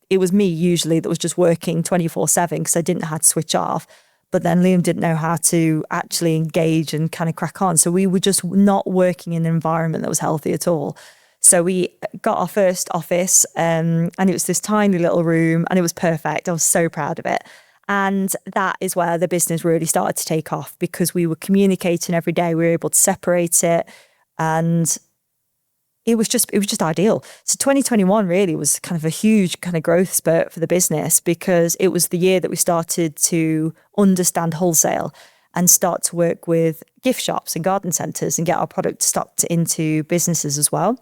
It was me usually that was just working 24/7 because I didn't know how to switch off. But then Liam didn't know how to actually engage and kind of crack on. So we were just not working in an environment that was healthy at all. So we got our first office and it was this tiny little room and it was perfect. I was so proud of it. And that is where the business really started to take off, because we were communicating every day. We were able to separate it, and it was just ideal. So 2021 really was kind of a huge kind of growth spurt for the business, because it was the year that we started to understand wholesale and start to work with gift shops and garden centres and get our product stocked into businesses as well.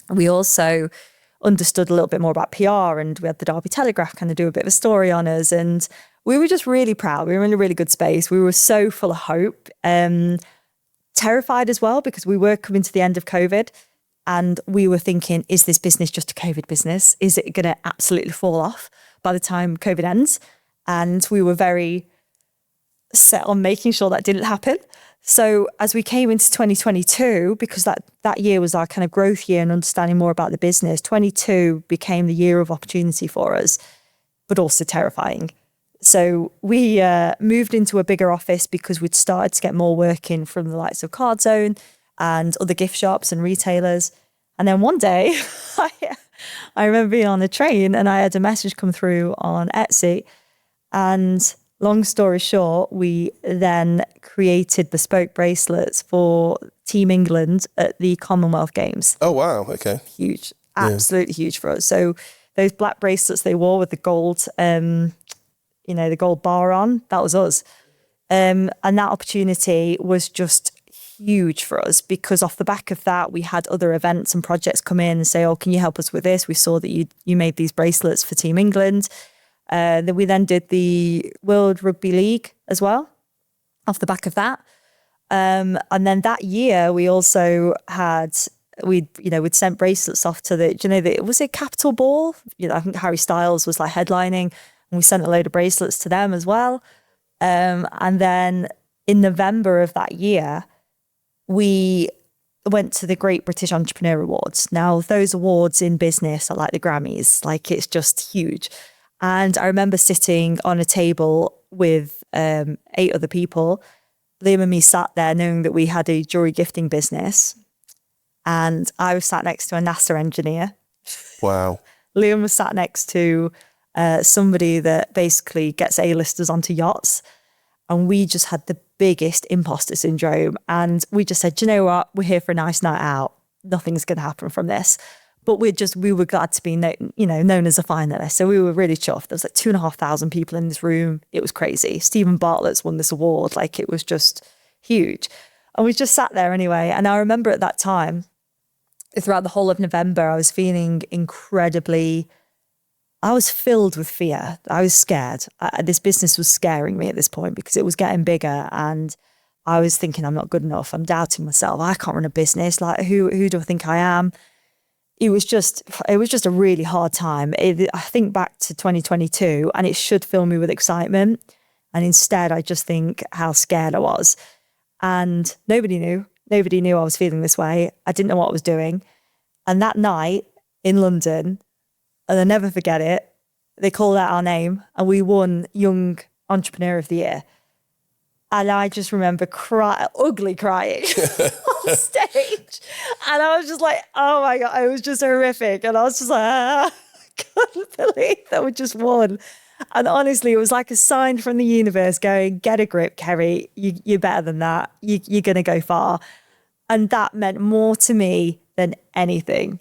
We also understood a little bit more about PR, and we had the Derby Telegraph kind of do a bit of a story on us, and we were just really proud. We were in a really good space. We were so full of hope, terrified as well, because we were coming to the end of COVID and we were thinking, is this business just a COVID business? Is it going to absolutely fall off by the time COVID ends? And we were very set on making sure that didn't happen. So as we came into 2022, because that year was our kind of growth year and understanding more about the business, 22 became the year of opportunity for us, but also terrifying. So we moved into a bigger office because we'd started to get more work in from the likes of Card Zone and other gift shops and retailers. And then one day, I remember being on a train and I had a message come through on Etsy. And long story short, we then created bespoke bracelets for Team England at the Commonwealth Games. Oh, wow. Okay. Huge. Absolutely huge for us. So those black bracelets they wore with the gold, the gold bar on, that was us. And that opportunity was just huge for us because off the back of that, we had other events and projects come in and say, oh, can you help us with this? We saw that you made these bracelets for Team England. Then we did the World Rugby League as well off the back of that. And then that year we also we'd sent bracelets off to was it Capital Ball? I think Harry Styles was like headlining and we sent a load of bracelets to them as well. And then in November of that year, we went to the Great British Entrepreneur Awards. Now, those awards in business are like the Grammys, like it's just huge. And I remember sitting on a table with 8 other people. Liam and me sat there knowing that we had a jewelry gifting business. And I was sat next to a NASA engineer. Wow. Liam was sat next to somebody that basically gets A-listers onto yachts. And we just had the biggest imposter syndrome. And we just said, do you know what? We're here for a nice night out. Nothing's going to happen from this. But we were glad to be known as a finalist. So we were really chuffed. There was like 2,500 people in this room. It was crazy. Stephen Bartlett's won this award. Like it was just huge. And we just sat there anyway. And I remember at that time, throughout the whole of November, I was feeling I was filled with fear. I was scared. This business was scaring me at this point because it was getting bigger and I was thinking I'm not good enough. I'm doubting myself. I can't run a business. Like who do I think I am? It was just a really hard time. I think back to 2022 and it should fill me with excitement. And instead I just think how scared I was. And nobody knew I was feeling this way. I didn't know what I was doing. And that night in London, and I'll never forget it, they called out our name and we won Young Entrepreneur of the Year. And I just remember ugly crying on stage. And I was just like, oh my God, it was just horrific. And I was just like, I couldn't believe that we just won. And honestly, it was like a sign from the universe going, get a grip, Kerry. You're better than that. You're going to go far. And that meant more to me than anything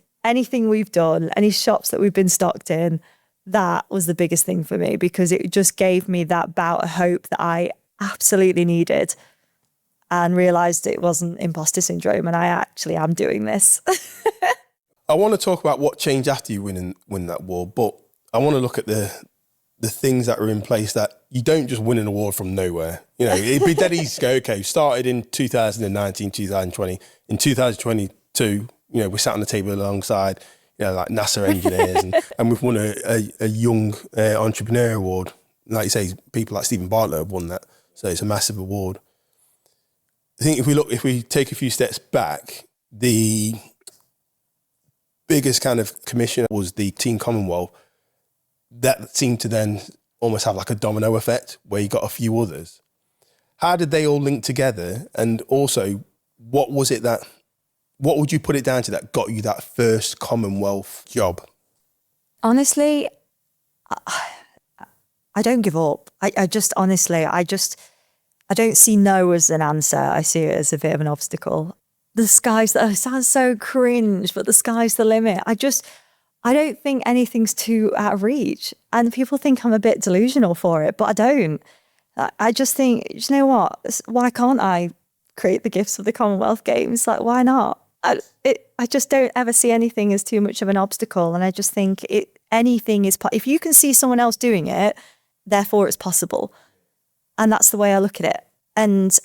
we've done, any shops that we've been stocked in. That was the biggest thing for me because it just gave me that bout of hope that I absolutely needed and realized it wasn't imposter syndrome and I actually am doing this. I want to talk about what changed after you win that award, but I want to look at the things that are in place that you don't just win an award from nowhere. It'd be dead easy to go, okay, started in 2019, 2020. In 2022, we sat on the table alongside, like NASA engineers and we've won a young entrepreneur award. Like you say, people like Stephen Bartlett have won that. So it's a massive award. I think if we take a few steps back, the biggest kind of commission was the Team Commonwealth. That seemed to then almost have like a domino effect where you got a few others. How did they all link together? And also, what would you put it down to that got you that first Commonwealth job? Honestly, I don't give up. I don't see no as an answer. I see it as a bit of an obstacle. It sounds so cringe, but the sky's the limit. I don't think anything's too out of reach. And people think I'm a bit delusional for it, but I don't. I just think, you know what? Why can't I create the gifts of the Commonwealth Games? Like, why not? I just don't ever see anything as too much of an obstacle. And I just think anything is, if you can see someone else doing it, therefore it's possible. And that's the way I look at it. And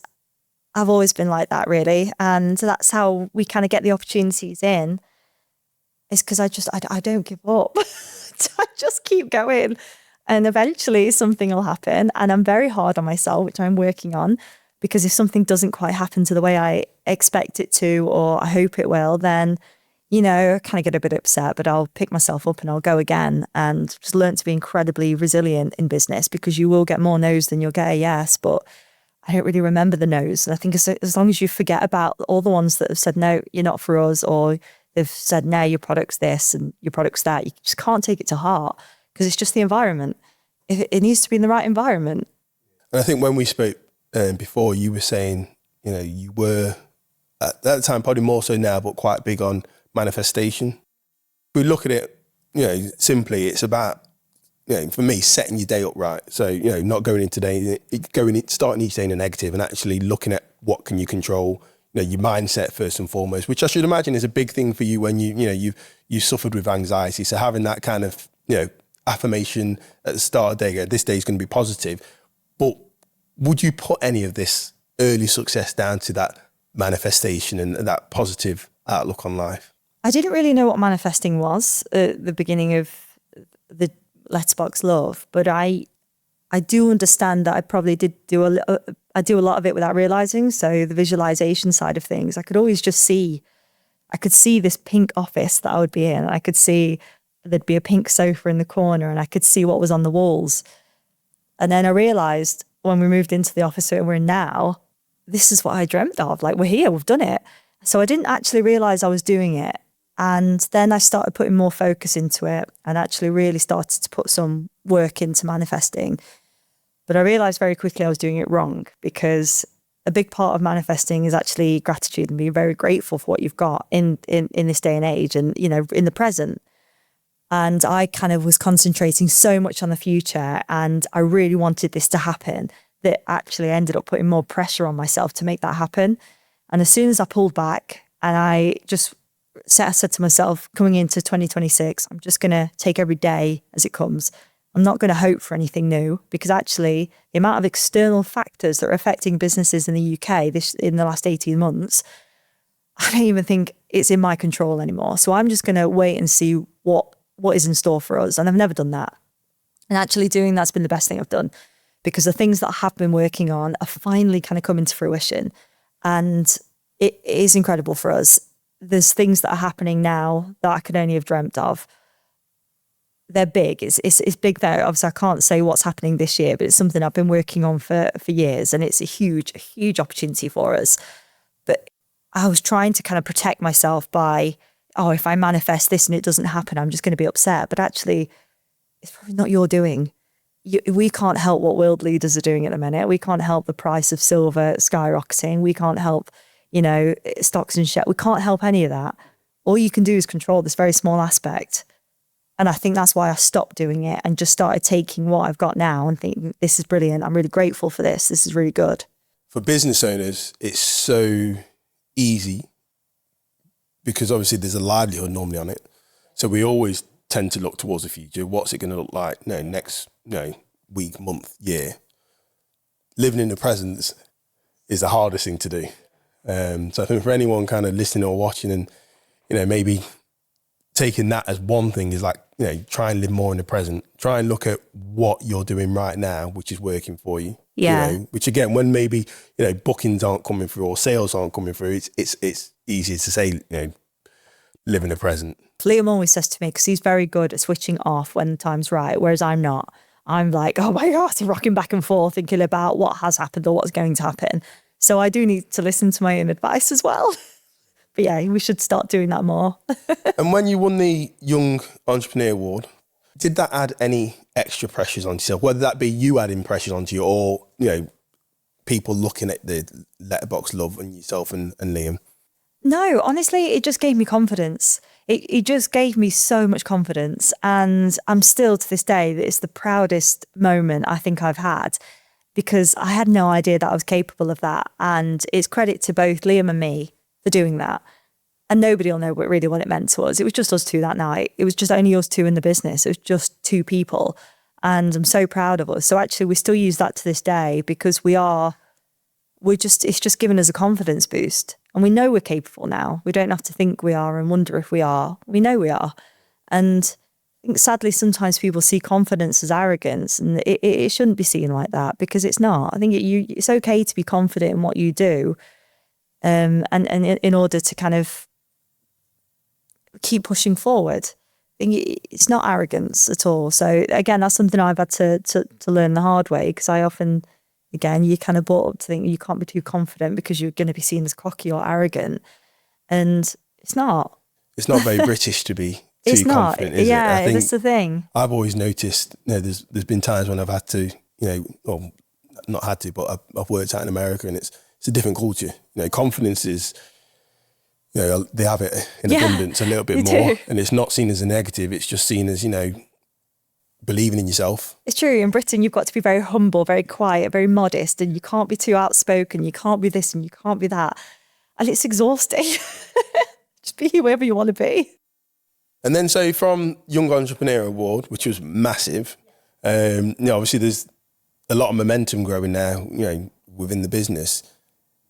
I've always been like that, really. And that's how we kind of get the opportunities in, is because I don't give up. I just keep going. And eventually something will happen. And I'm very hard on myself, which I'm working on, because if something doesn't quite happen to the way I expect it to, or I hope it will, then, you know, I kind of get a bit upset, but I'll pick myself up and I'll go again and just learn to be incredibly resilient in business, because you will get more no's than you'll get a yes. But I don't really remember the no's. And I think as long as you forget about all the ones that have said, no, you're not for us, or they've said, no, your product's this and your product's that, you just can't take it to heart, because it's just the environment. It needs to be in the right environment. And I think when we spoke before, you were saying, you know, you were at that time, probably more so now, but quite big on manifestation. If we look at it, you know, simply, it's about, you know, for me, setting your day up right. So, you know, not going into starting each day in a negative, and actually looking at what can you control, you know, your mindset first and foremost, which I should imagine is a big thing for you when you suffered with anxiety. So having that kind of, you know, affirmation at the start of the day, this day is going to be positive. But would you put any of this early success down to that manifestation and that positive outlook on life? I didn't really know what manifesting was at the beginning of the Letterbox Love, but I do understand that I probably I do a lot of it without realizing. So the visualization side of things, I could always just see this pink office that I would be in. I could see there'd be a pink sofa in the corner, and I could see what was on the walls. And then I realized when we moved into the office that we're in now, this is what I dreamt of. Like, we're here, we've done it. So I didn't actually realize I was doing it. And then I started putting more focus into it, and actually really started to put some work into manifesting. But I realized very quickly I was doing it wrong, because a big part of manifesting is actually gratitude and being very grateful for what you've got in this day and age, and, you know, in the present. And I kind of was concentrating so much on the future, and I really wanted this to happen, that actually ended up putting more pressure on myself to make that happen. And as soon as I pulled back, and I said to myself, coming into 2026, I'm just going to take every day as it comes. I'm not going to hope for anything new, because actually the amount of external factors that are affecting businesses in the UK in the last 18 months, I don't even think it's in my control anymore. So I'm just going to wait and see what is in store for us. And I've never done that. And actually doing that's been the best thing I've done, because the things that I have been working on are finally kind of coming to fruition. And it is incredible for us. There's things that are happening now that I could only have dreamt of. They're big. It's big there. Obviously, I can't say what's happening this year, but it's something I've been working on for years, and it's a huge opportunity for us. But I was trying to kind of protect myself by, if I manifest this and it doesn't happen, I'm just going to be upset. But actually, it's probably not your doing. We can't help what world leaders are doing at the minute. We can't help the price of silver skyrocketing. We can't help, you know, stocks and shares. We can't help any of that. All you can do is control this very small aspect. And I think that's why I stopped doing it and just started taking what I've got now and thinking, this is brilliant. I'm really grateful for this. This is really good. For business owners, it's so easy, because obviously there's a livelihood normally on it. So we always tend to look towards the future. What's it going to look like next week, month, year? Living in the present is the hardest thing to do. So I think for anyone kind of listening or watching, and, you know, maybe taking that as one thing, is like, you know, try and live more in the present. Try and look at what you're doing right now, which is working for you. Yeah. You know, which again, when maybe, you know, bookings aren't coming through or sales aren't coming through, it's easier to say, you know, live in the present. Liam always says to me, because he's very good at switching off when the time's right, whereas I'm not. I'm like, oh my God, I'm rocking back and forth thinking about what has happened or what's going to happen. So I do need to listen to my own advice as well. But yeah, we should start doing that more. And when you won the Young Entrepreneur Award, did that add any extra pressures onto yourself? Whether that be you adding pressures onto you, or, you know, people looking at the Letterbox Love and yourself and Liam? No, honestly, it just gave me confidence. It just gave me so much confidence. And I'm still to this day, it's the proudest moment I think I've had, because I had no idea that I was capable of that. And it's credit to both Liam and me for doing that. And nobody will know what it meant to us. It was just us two that night. It was just only us two in the business. It was just two people. And I'm so proud of us. So actually, we still use that to this day because it's just given us a confidence boost. And we know we're capable now. We don't have to think we are and wonder if we are. We know we are. And I think sadly, sometimes people see confidence as arrogance, and it shouldn't be seen like that because it's not. I think it's okay to be confident in what you do, and in order to kind of keep pushing forward. I think it's not arrogance at all. So again, that's something I've had to learn the hard way because I often, again, you kind of brought up to think you can't be too confident because you're going to be seen as cocky or arrogant, and it's not. It's not very British to be too confident, is it? Yeah, I think that's the thing. I've always noticed, there's been times when I've had to, well, not had to, but I've worked out in America and it's a different culture. Confidence is, they have it in abundance a little bit more, and it's not seen as a negative. It's just seen as, believing in yourself. It's true. In Britain, you've got to be very humble, very quiet, very modest, and you can't be too outspoken. You can't be this and you can't be that. And it's exhausting. Just be whoever you want to be. And then so from Young Entrepreneur Award, which was massive, obviously there's a lot of momentum growing now, within the business.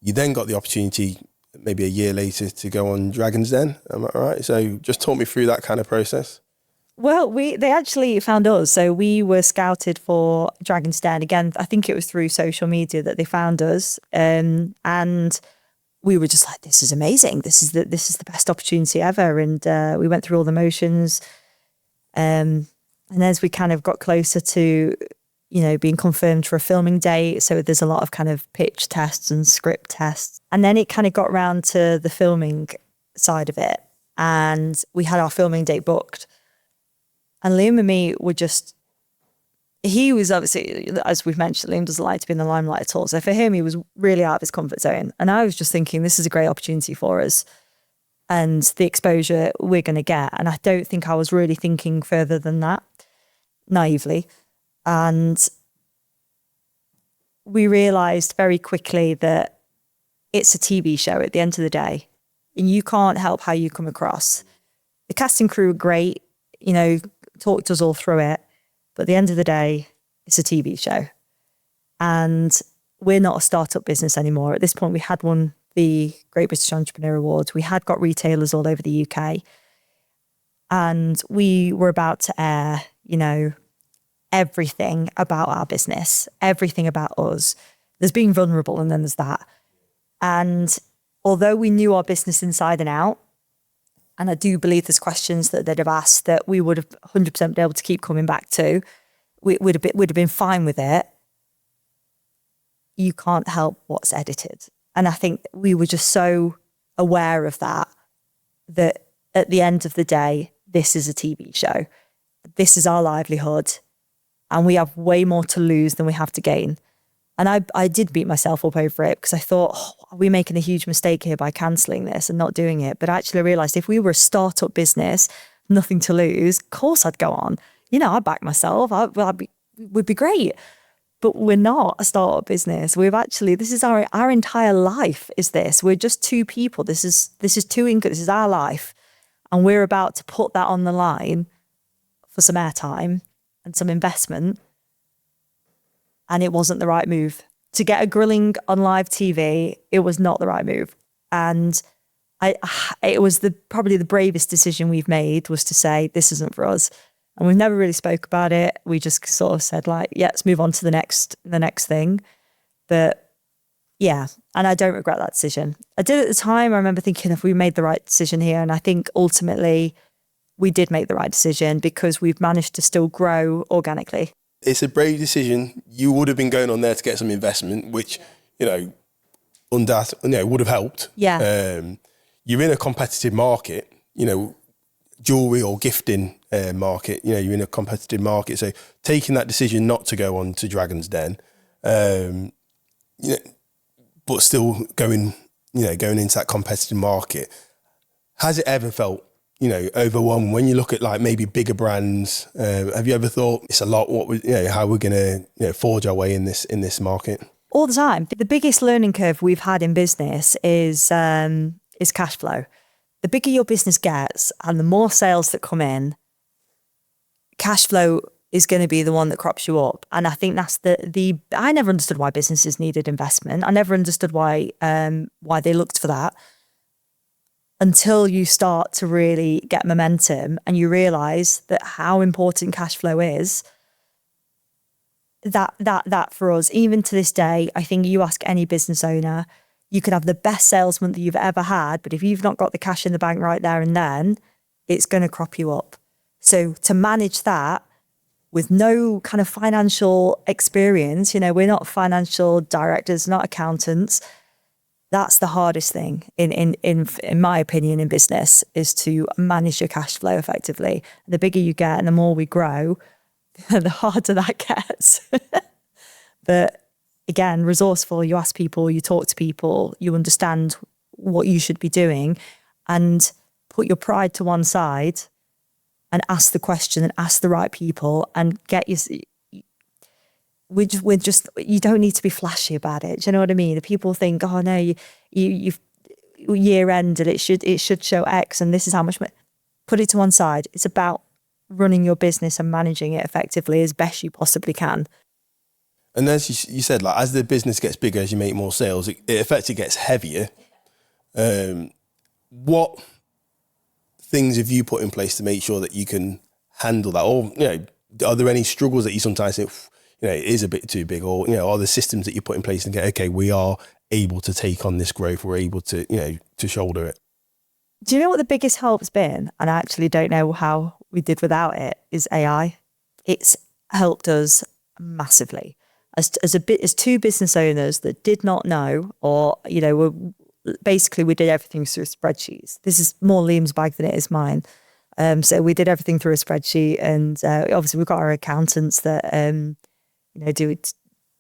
You then got the opportunity maybe a year later to go on Dragon's Den, am I right? So just talk me through that kind of process. Well, they actually found us. So we were scouted for Dragon's Den. Again, I think it was through social media that they found us. And we were just like, this is amazing. This is the best opportunity ever. And we went through all the motions. And as we kind of got closer to, being confirmed for a filming date, so there's a lot of kind of pitch tests and script tests. And then it kind of got around to the filming side of it. And we had our filming date booked. And Liam and me were he was obviously, as we've mentioned, Liam doesn't like to be in the limelight at all. So for him, he was really out of his comfort zone. And I was just thinking, this is a great opportunity for us and the exposure we're going to get. And I don't think I was really thinking further than that, naively. And we realised very quickly that it's a TV show at the end of the day. And you can't help how you come across. The casting crew were great, talked us all through it. But at the end of the day, it's a TV show. And we're not a startup business anymore. At this point, we had won the Great British Entrepreneur Awards. We had got retailers all over the UK. And we were about to air, everything about our business, everything about us. There's being vulnerable and then there's that. And although we knew our business inside and out, and I do believe there's questions that they'd have asked that we would have 100% been able to keep coming back to. We'd have been fine with it. You can't help what's edited. And I think we were just so aware of that at the end of the day, this is a TV show. This is our livelihood. And we have way more to lose than we have to gain. And I did beat myself up over it because I thought, are we making a huge mistake here by cancelling this and not doing it? But actually I realised if we were a startup business, nothing to lose, of course I'd go on. I'd back myself. We'd be great. But we're not a startup business. This is our entire life is this. We're just two people. This is two income. This is our life. And we're about to put that on the line for some airtime and some investment. And it wasn't the right move. To get a grilling on live TV, it was not the right move. And it was probably the bravest decision we've made was to say, this isn't for us. And we've never really spoke about it. We just sort of said let's move on to the next thing. But yeah, and I don't regret that decision. I did at the time. I remember thinking if we made the right decision here. And I think ultimately we did make the right decision because we've managed to still grow organically. It's a brave decision. You would have been going on there to get some investment, which, would have helped. Yeah. You're in a competitive market, jewelry or gifting market, you're in a competitive market. So taking that decision not to go on to Dragon's Den, but still going into that competitive market, has it ever felt overwhelming when you look at maybe bigger brands? Have you ever thought it's a lot? How we're going to forge our way in this market? All the time. The biggest learning curve we've had in business is cash flow. The bigger your business gets and the more sales that come in, cash flow is going to be the one that crops you up. And I think that's I never understood why businesses needed investment. I never understood why they looked for that until you start to really get momentum and you realize that how important cash flow is. That for us, even to this day, I think you ask any business owner, you could have the best sales month that you've ever had, but if you've not got the cash in the bank right there and then, it's going to crop you up. So to manage that with no kind of financial experience, we're not financial directors, not accountants. That's the hardest thing in my opinion in business, is to manage your cash flow effectively. The bigger you get and the more we grow, the harder that gets. But again, resourceful, you ask people, you talk to people, you understand what you should be doing, and put your pride to one side and ask the question and ask the right people and get your... you don't need to be flashy about it. Do you know what I mean? The people think, oh no, you've year end and it should show X and this is how much. Put it to one side. It's about running your business and managing it effectively as best you possibly can. And as you said, like as the business gets bigger, as you make more sales, it effectively gets heavier. What things have you put in place to make sure that you can handle that? Or, are there any struggles that you sometimes think, it is a bit too big? Or, are the systems that you put in place and go, okay, we are able to take on this growth, we're able to, to shoulder it? Do you know what the biggest help's been? And I actually don't know how we did without it, is AI. It's helped us massively. As two business owners that did not know, or, basically we did everything through spreadsheets. This is more Liam's bag than it is mine. So we did everything through a spreadsheet, and obviously we've got our accountants that, do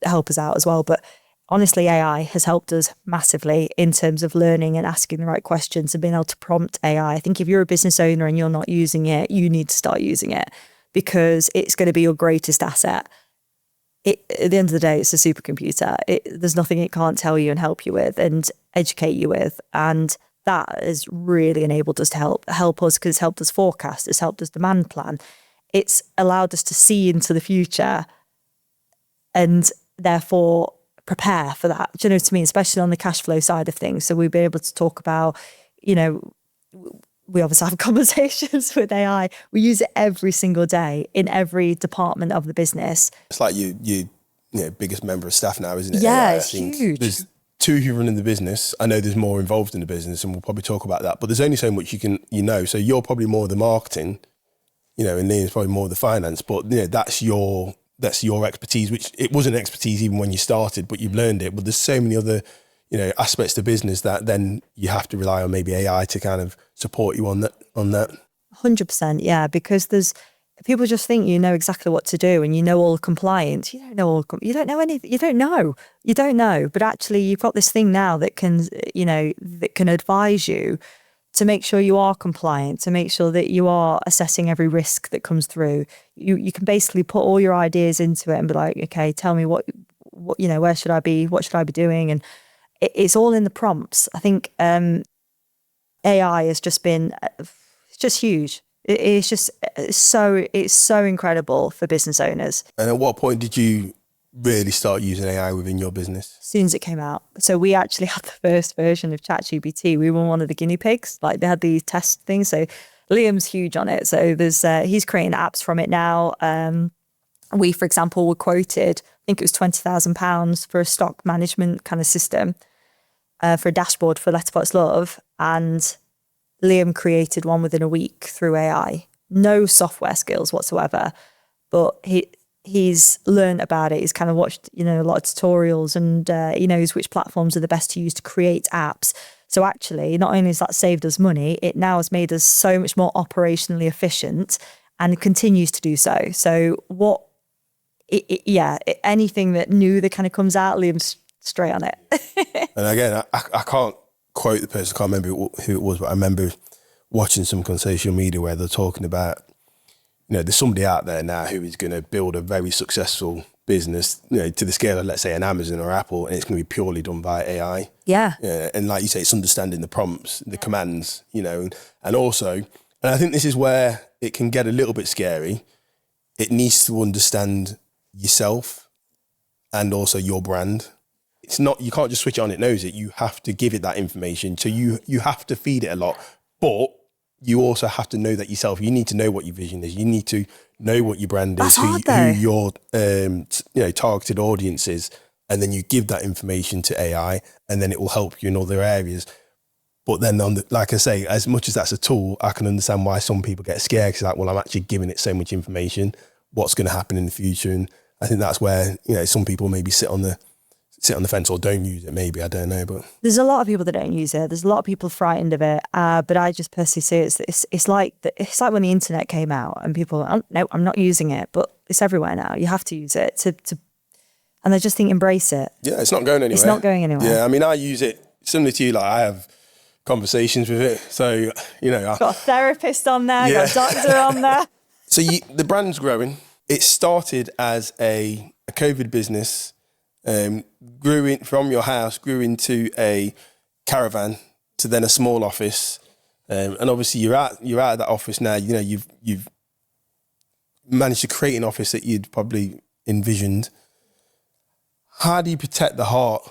help us out as well. But honestly, AI has helped us massively in terms of learning and asking the right questions and being able to prompt AI. I think if you're a business owner and you're not using it, you need to start using it, because it's going to be your greatest asset. At the end of the day, it's a supercomputer. There's nothing it can't tell you and help you with and educate you with. And that has really enabled us to help us, because it's helped us forecast, it's helped us demand plan. It's allowed us to see into the future and therefore prepare for that. Do you know what I mean? Especially on the cash flow side of things. So we've been able to talk about, we obviously have conversations with AI. We use it every single day in every department of the business. It's like you biggest member of staff now, isn't it? Yeah, AI, it's huge. There's two who run in the business. I know there's more involved in the business, and we'll probably talk about that. But there's only so much you can, So you're probably more of the marketing, and Liam's probably more of the finance. But that's your expertise, which it wasn't expertise even when you started, but you've learned it. But there's so many other aspects to business that then you have to rely on maybe AI to kind of support you on that. 100%, yeah, because there's people just think you know exactly what to do and you know all the compliance. You don't know you don't know anything. You don't know. But actually, you've got this thing now that can advise you to make sure you are compliant, to make sure that you are assessing every risk that comes through. You can basically put all your ideas into it and be like, okay, tell me what where should I be? What should I be doing? And it's all in the prompts. I think AI has just been just huge. It's so incredible for business owners. And at what point did you really start using AI within your business? As soon as it came out. So we actually had the first version of ChatGPT. We were one of the guinea pigs. Like they had these test things. So Liam's huge on it. So there's he's creating apps from it now. We, for example, were quoted, I think it was £20,000 for a stock management kind of system, for a dashboard for Letterbox Love. And Liam created one within a week through AI. No software skills whatsoever. But he's learned about it. He's kind of watched, a lot of tutorials, and he knows which platforms are the best to use to create apps. So actually, not only has that saved us money, it now has made us so much more operationally efficient and continues to do so. So anything that new that kind of comes out, Liam's straight on it. And again, I can't quote the person, I can't remember who it was, but I remember watching some on social media where they're talking about, there's somebody out there now who is going to build a very successful business, to the scale of, let's say, an Amazon or Apple, and it's going to be purely done by AI. Yeah. And like you say, it's understanding the prompts, the commands, and also, and I think this is where it can get a little bit scary, it needs to understand yourself and also your brand. It's not, you can't just switch it on, it knows it. You have to give it that information. So you have to feed it a lot, but you also have to know that yourself. You need to know what your vision is. You need to know what your brand is, who your targeted audience is, and then you give that information to AI, and then it will help you in other areas. But then, like I say, as much as that's a tool, I can understand why some people get scared, because like, well, I'm actually giving it so much information. What's going to happen in the future? And I think that's where some people maybe sit on the fence or don't use it. Maybe, I don't know, but there's a lot of people that don't use it. There's a lot of people frightened of it. But I just personally see it's like when the internet came out and people, no, I'm not using it, but it's everywhere now. You have to use it and I just think embrace it. Yeah, it's not going anywhere. It's not going anywhere. Yeah, I mean, I use it similar to you. Like, I have conversations with it, so I've got a therapist on there, got a doctor on there. So the brand's growing. It started as a COVID business, grew from your house, grew into a Caravan, to then a small office, and obviously you're out of that office now. You've managed to create an office that you'd probably envisioned. How do you protect the heart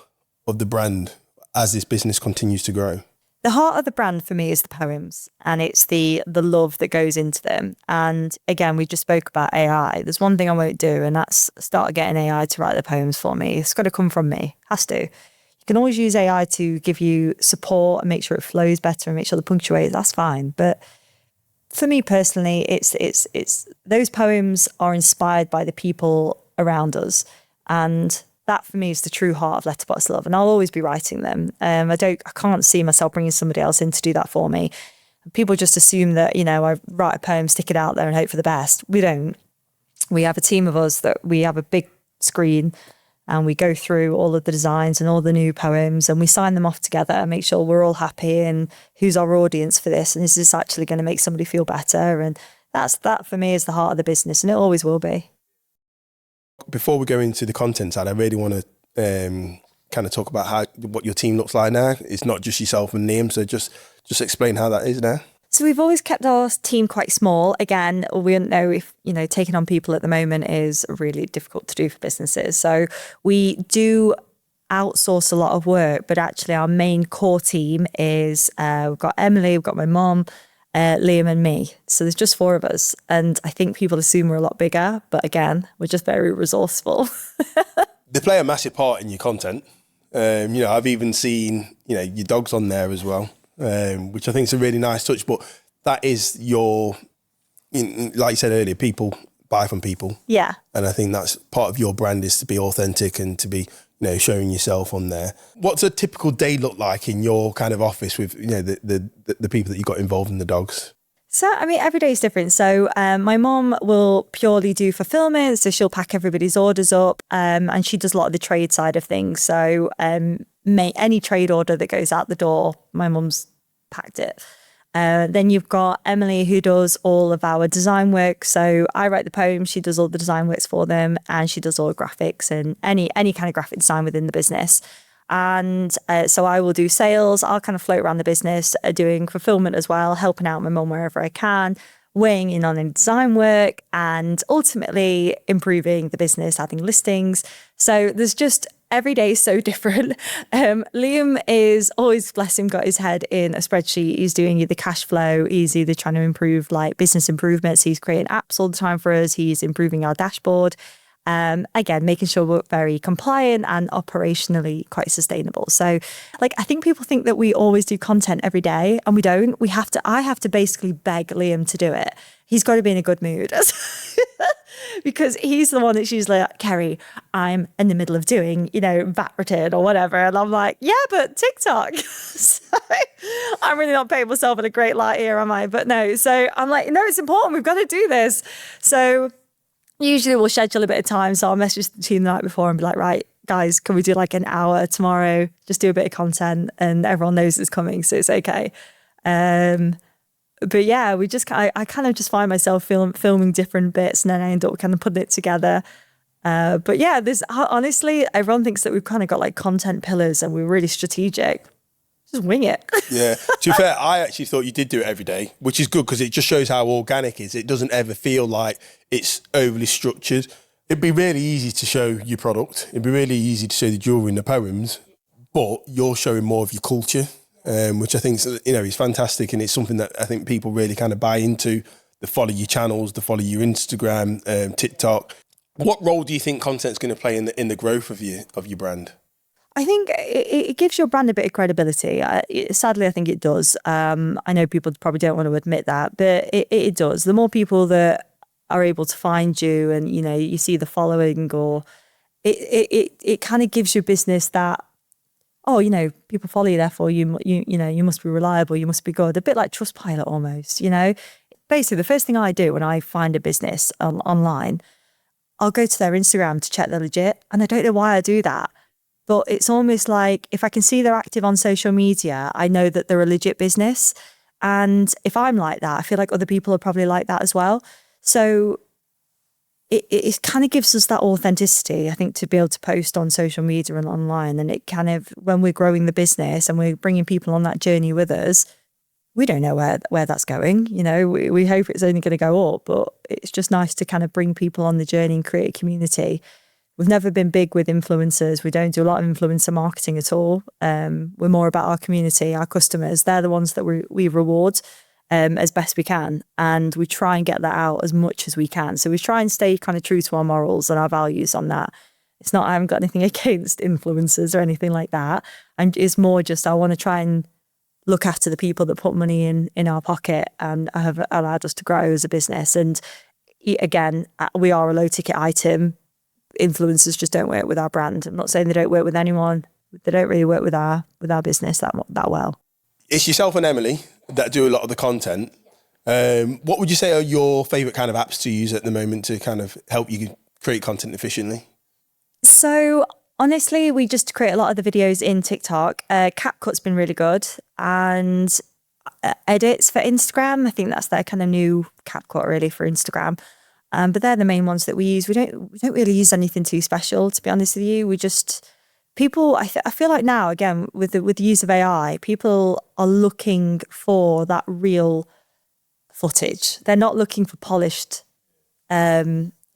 of the brand as this business continues to grow? The heart of the brand for me is the poems, and it's the love that goes into them. And again, we just spoke about AI. There's one thing I won't do, and that's start getting AI to write the poems for me. It's got to come from me, has to. You can always use AI to give you support and make sure it flows better and make sure the punctuate, that's fine. But for me personally, it's those poems are inspired by the people around us, and that for me is the true heart of Letterbox Love, and I'll always be writing them. I can't see myself bringing somebody else in to do that for me. People just assume that, I write a poem, stick it out there and hope for the best. We don't. We have a team of us that we have a big screen and we go through all of the designs and all the new poems and we sign them off together and make sure we're all happy and who's our audience for this and is this actually going to make somebody feel better? And that for me is the heart of the business, and it always will be. Before we go into the content side, I really want to kind of talk about what your team looks like now. It's not just yourself and Liam, so just explain how that is now. So we've always kept our team quite small. Again, we don't know if, taking on people at the moment is really difficult to do for businesses. So we do outsource a lot of work, but actually our main core team is we've got Emily, we've got my mom, Liam and me. So there's just 4 of us. And I think people assume we're a lot bigger, but again, we're just very resourceful. They play a massive part in your content. I've even seen, your dogs on there as well, which I think is a really nice touch. But that is like you said earlier, people buy from people. Yeah. And I think that's part of your brand, is to be authentic and to be, showing yourself on there. What's a typical day look like in your kind of office with, the people that you got involved in the dogs? So, every day is different. So my mom will purely do fulfillment. So she'll pack everybody's orders up and she does a lot of the trade side of things. So any trade order that goes out the door, my mom's packed it. Then you've got Emily, who does all of our design work. So I write the poems, she does all the design works for them, and she does all the graphics and any kind of graphic design within the business. And so I will do sales. I'll kind of float around the business, doing fulfillment as well, helping out my mum wherever I can, weighing in on any design work, and ultimately improving the business, adding listings. So there's just, every day is so different. Liam is always, bless him, got his head in a spreadsheet. He's doing either cash flow, he's either trying to improve like business improvements. He's creating apps all the time for us. He's improving our dashboard. Again, making sure we're very compliant and operationally quite sustainable. So I think people think that we always do content every day, and we don't. I have to basically beg Liam to do it. He's got to be in a good mood because he's the one that's usually like, Kerry, I'm in the middle of doing, VAT return or whatever. And I'm like, yeah, but TikTok. So I'm really not paying myself in a great light here, am I? But no. So I'm like, no, it's important. We've got to do this. So usually we'll schedule a bit of time. So I'll message the team the night before and be like, right, guys, can we do like an hour tomorrow? Just do a bit of content and everyone knows it's coming, so it's okay. But yeah, I kind of just find myself filming different bits and then I end up kind of putting it together. But yeah, honestly, everyone thinks that we've kind of got like content pillars and we're really strategic. just wing it. Yeah. To be fair, I actually thought you did do it every day, which is good because it just shows how organic it is. It doesn't ever feel like it's overly structured. It'd be really easy to show your product. It'd be really easy to show the jewellery and the poems, but you're showing more of your culture, which I think is fantastic, and it's something that I think people really kind of buy into. They follow your channels, they follow your Instagram, TikTok. What role do you think content's going to play in the growth of your brand? I think it gives your brand a bit of credibility. Sadly, I think it does. I know people probably don't want to admit that, but it does. The more people that are able to find you and, you see the following, or it kind of gives your business that, people follow you, therefore you must be reliable, you must be good. A bit like Trustpilot almost, Basically, the first thing I do when I find a business online, I'll go to their Instagram to check they're legit. And I don't know why I do that. But it's almost like if I can see they're active on social media, I know that they're a legit business. And if I'm like that, I feel like other people are probably like that as well. So it kind of gives us that authenticity, I think, to be able to post on social media and online. And it kind of, when we're growing the business and we're bringing people on that journey with us, we don't know where that's going. We hope it's only going to go up, but it's just nice to kind of bring people on the journey and create a community. We've never been big with influencers. We don't do a lot of influencer marketing at all. We're more about our community, our customers. They're the ones that we reward as best we can. And we try and get that out as much as we can. So we try and stay kind of true to our morals and our values on that. It's not, I haven't got anything against influencers or anything like that. And it's more just, I want to try and look after the people that put money in our pocket and have allowed us to grow as a business. And again, we are a low ticket item. Influencers just don't work with our brand. I'm not saying they don't work with anyone. They don't really work with our business that well. It's yourself and Emily that do a lot of the content. What would you say are your favourite kind of apps to use at the moment to kind of help you create content efficiently? So honestly, we just create a lot of the videos in TikTok. CapCut's been really good, and edits for Instagram. I think that's their kind of new CapCut really for Instagram. But they're the main ones that we use. We don't really use anything too special, to be honest with you. We just people. I feel like now again with the use of AI, people are looking for that real footage. They're not looking for polished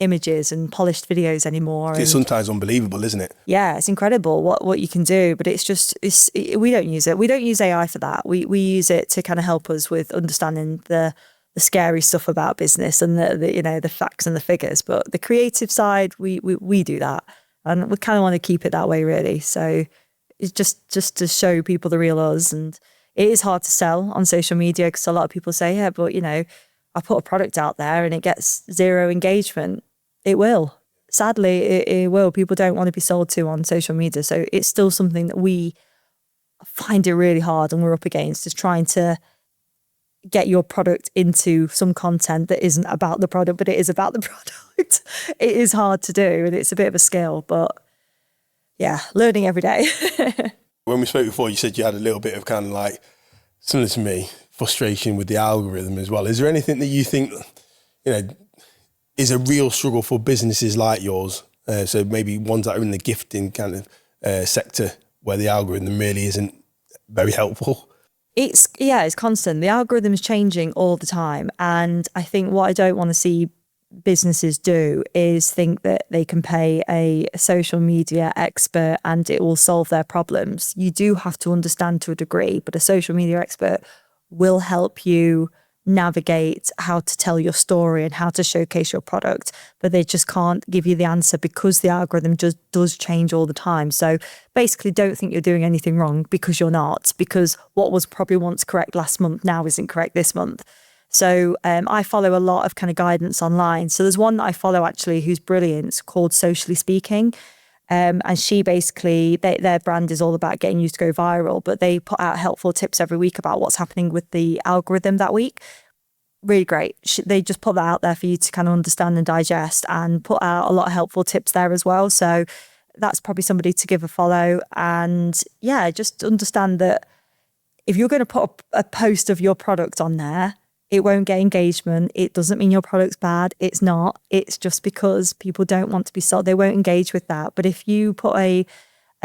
images and polished videos anymore. It's sometimes unbelievable, isn't it? Yeah, it's incredible what you can do, but we don't use it. We don't use AI for that. We use it to kind of help us with understanding the scary stuff about business and the facts and the figures. But the creative side, we do that, and we kind of want to keep it that way, really. So it's just to show people the real us. And it is hard to sell on social media because a lot of people say, yeah, but I put a product out there and it gets zero engagement. It will. Sadly, it will. People don't want to be sold to on social media. So it's still something that we find it really hard and we're up against, is trying to get your product into some content that isn't about the product, but it is about the product. It is hard to do and it's a bit of a skill, but yeah, learning every day. When we spoke before, you said you had a little bit of kind of like, similar to me, frustration with the algorithm as well. Is there anything that you think, is a real struggle for businesses like yours? So maybe ones that are in the gifting kind of sector where the algorithm really isn't very helpful? It's constant. The algorithm's changing all the time. And I think what I don't want to see businesses do is think that they can pay a social media expert and it will solve their problems. You do have to understand to a degree, but a social media expert will help you navigate how to tell your story and how to showcase your product, but they just can't give you the answer because the algorithm just does change all the time. So basically don't think you're doing anything wrong, because you're not, because what was probably once correct last month now isn't correct this month. So I follow a lot of kind of guidance online. So there's one that I follow actually who's brilliant, called Socially Speaking. And she basically, their brand is all about getting you to go viral, but they put out helpful tips every week about what's happening with the algorithm that week. Really great. They just put that out there for you to kind of understand and digest, and put out a lot of helpful tips there as well. So that's probably somebody to give a follow. And yeah, just understand that if you're going to put a post of your product on there, it won't get engagement. It doesn't mean your product's bad. It's not. It's just because people don't want to be sold. They won't engage with that. But if you put a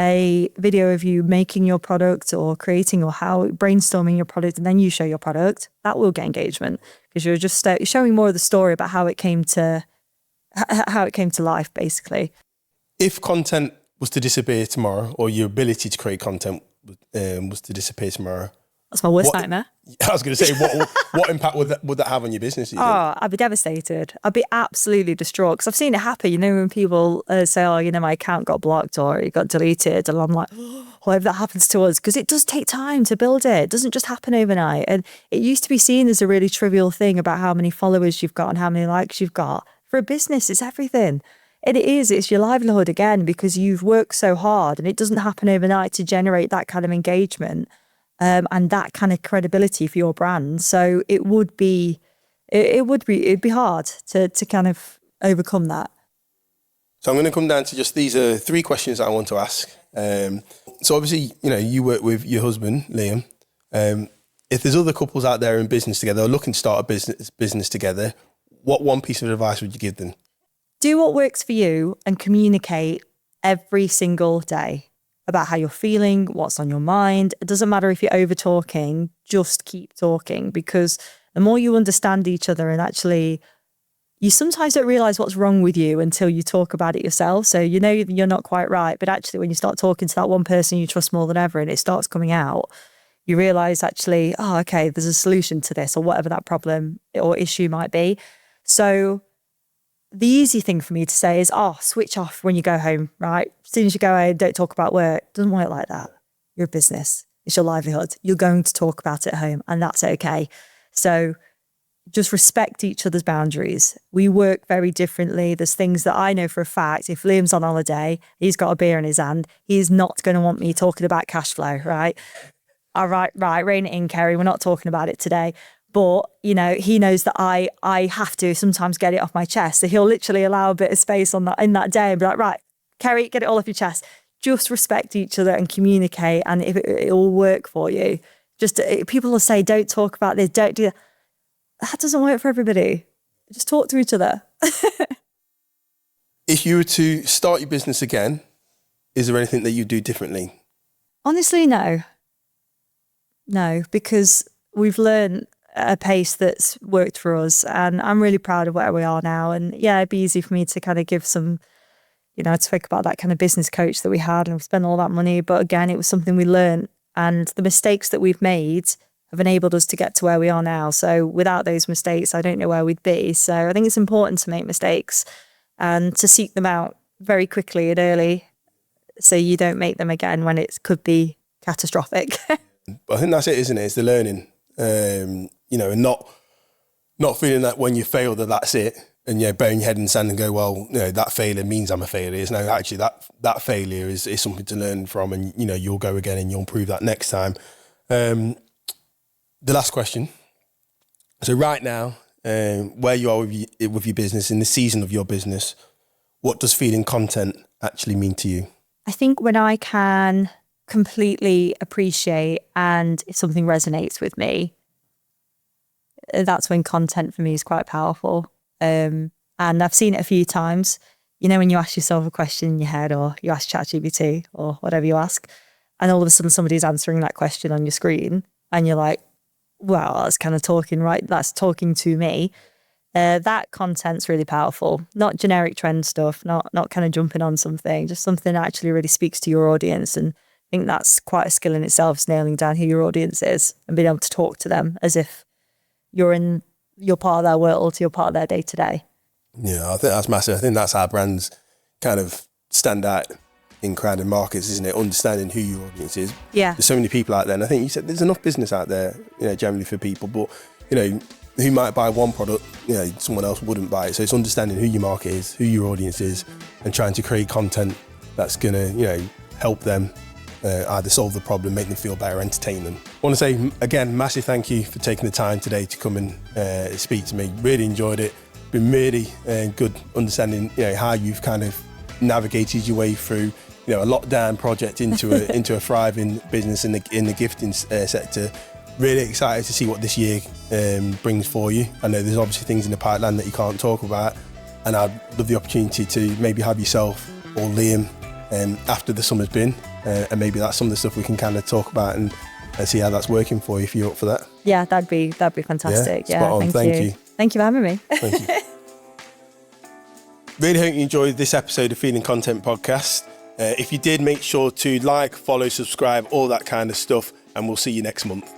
a video of you making your product or creating or how brainstorming your product, and then you show your product, that will get engagement because you're just showing more of the story about how it came to life, basically. If content was to disappear tomorrow, or your ability to create content was to disappear tomorrow, that's my worst nightmare. I was going to say, what impact would that have on your business? I'd be devastated. I'd be absolutely distraught because I've seen it happen. You know, when people say, "Oh, you know, my account got blocked or it got deleted," and I'm like, "What if that happens to us?" Because it does take time to build it. It doesn't just happen overnight. And it used to be seen as a really trivial thing about how many followers you've got and how many likes you've got. For a business, it's everything. And it is. It's your livelihood again because you've worked so hard, and it doesn't happen overnight to generate that kind of engagement. And that kind of credibility for your brand. So it'd be hard to kind of overcome that. So I'm going to come down to just these are 3 questions that I want to ask. So obviously, you know, you work with your husband, Liam. If there's other couples out there in business together or looking to start a business together, what one piece of advice would you give them? Do what works for you and communicate every single day about how you're feeling, what's on your mind. It doesn't matter if you're over talking, just keep talking, because the more you understand each other, and actually you sometimes don't realize what's wrong with you until you talk about it yourself. So you know you're not quite right, but actually when you start talking to that one person you trust more than ever and it starts coming out, you realize actually, oh, okay, there's a solution to this or whatever that problem or issue might be. So the easy thing for me to say is, switch off when you go home, right? As soon as you go home, don't talk about work. It doesn't work like that. You're a business. It's your livelihood. You're going to talk about it at home, and that's okay. So just respect each other's boundaries. We work very differently. There's things that I know for a fact. If Liam's on holiday, he's got a beer in his hand, he's not going to want me talking about cash flow, right? All right, rein it in, Kerry. We're not talking about it today. But, you know, he knows that I have to sometimes get it off my chest. So he'll literally allow a bit of space on that in that day and be like, right, Kerry, get it all off your chest. Just respect each other and communicate, and if it will work for you. Just people will say, don't talk about this, don't do that. That doesn't work for everybody. Just talk to each other. If you were to start your business again, is there anything that you do differently? Honestly, no. No, because we've learned a pace that's worked for us, and I'm really proud of where we are now. And yeah, it'd be easy for me to kind of give some, you know, to think about that kind of business coach that we had and we spent all that money. But again, it was something we learned, and the mistakes that we've made have enabled us to get to where we are now. So without those mistakes, I don't know where we'd be. So I think it's important to make mistakes and to seek them out very quickly and early so you don't make them again when it could be catastrophic. I think that's it, isn't it? It's the learning. You know, and not feeling that when you fail that's it, and burying your head in the sand and go, well, you know, that failure means I'm a failure. It's no, actually that failure is something to learn from, and you know, you'll go again and you'll improve that next time. The last question. So right now, where you are with your business, in the season of your business, what does feeding content actually mean to you? I think when I can completely appreciate and if something resonates with me, that's when content for me is quite powerful. And I've seen it a few times. You know, when you ask yourself a question in your head, or you ask ChatGPT or whatever you ask, and all of a sudden somebody's answering that question on your screen, and you're like, wow, that's kind of talking, right? That's talking to me. That content's really powerful. Not generic trend stuff, not kind of jumping on something, just something that actually really speaks to your audience. And I think that's quite a skill in itself, is nailing down who your audience is and being able to talk to them as if you're part of their world, you're part of their day to day. Yeah, I think that's massive. I think that's how brands kind of stand out in crowded markets, isn't it? Understanding who your audience is. Yeah. There's so many people out there, and I think you said there's enough business out there, you know, generally for people, but you know, who might buy one product, you know, someone else wouldn't buy it. So it's understanding who your market is, who your audience is, and trying to create content that's gonna, you know, help them either solve the problem, make them feel better, entertain them. I want to say again, massive thank you for taking the time today to come and speak to me. Really enjoyed it. Been really good understanding, you know, how you've kind of navigated your way through, you know, a lockdown project into a thriving business in the gifting sector. Really excited to see what this year brings for you. I know there's obviously things in the pipeline that you can't talk about, and I'd love the opportunity to maybe have yourself or Liam after the summer's been, and maybe that's some of the stuff we can kind of talk about and see how that's working for you if you're up for that. Yeah, that'd be fantastic. Yeah, spot on. Thank you. Thank you for having me. Thank you. Really hope you enjoyed this episode of Feeding Content Podcast. If you did, make sure to like, follow, subscribe, all that kind of stuff, and we'll see you next month.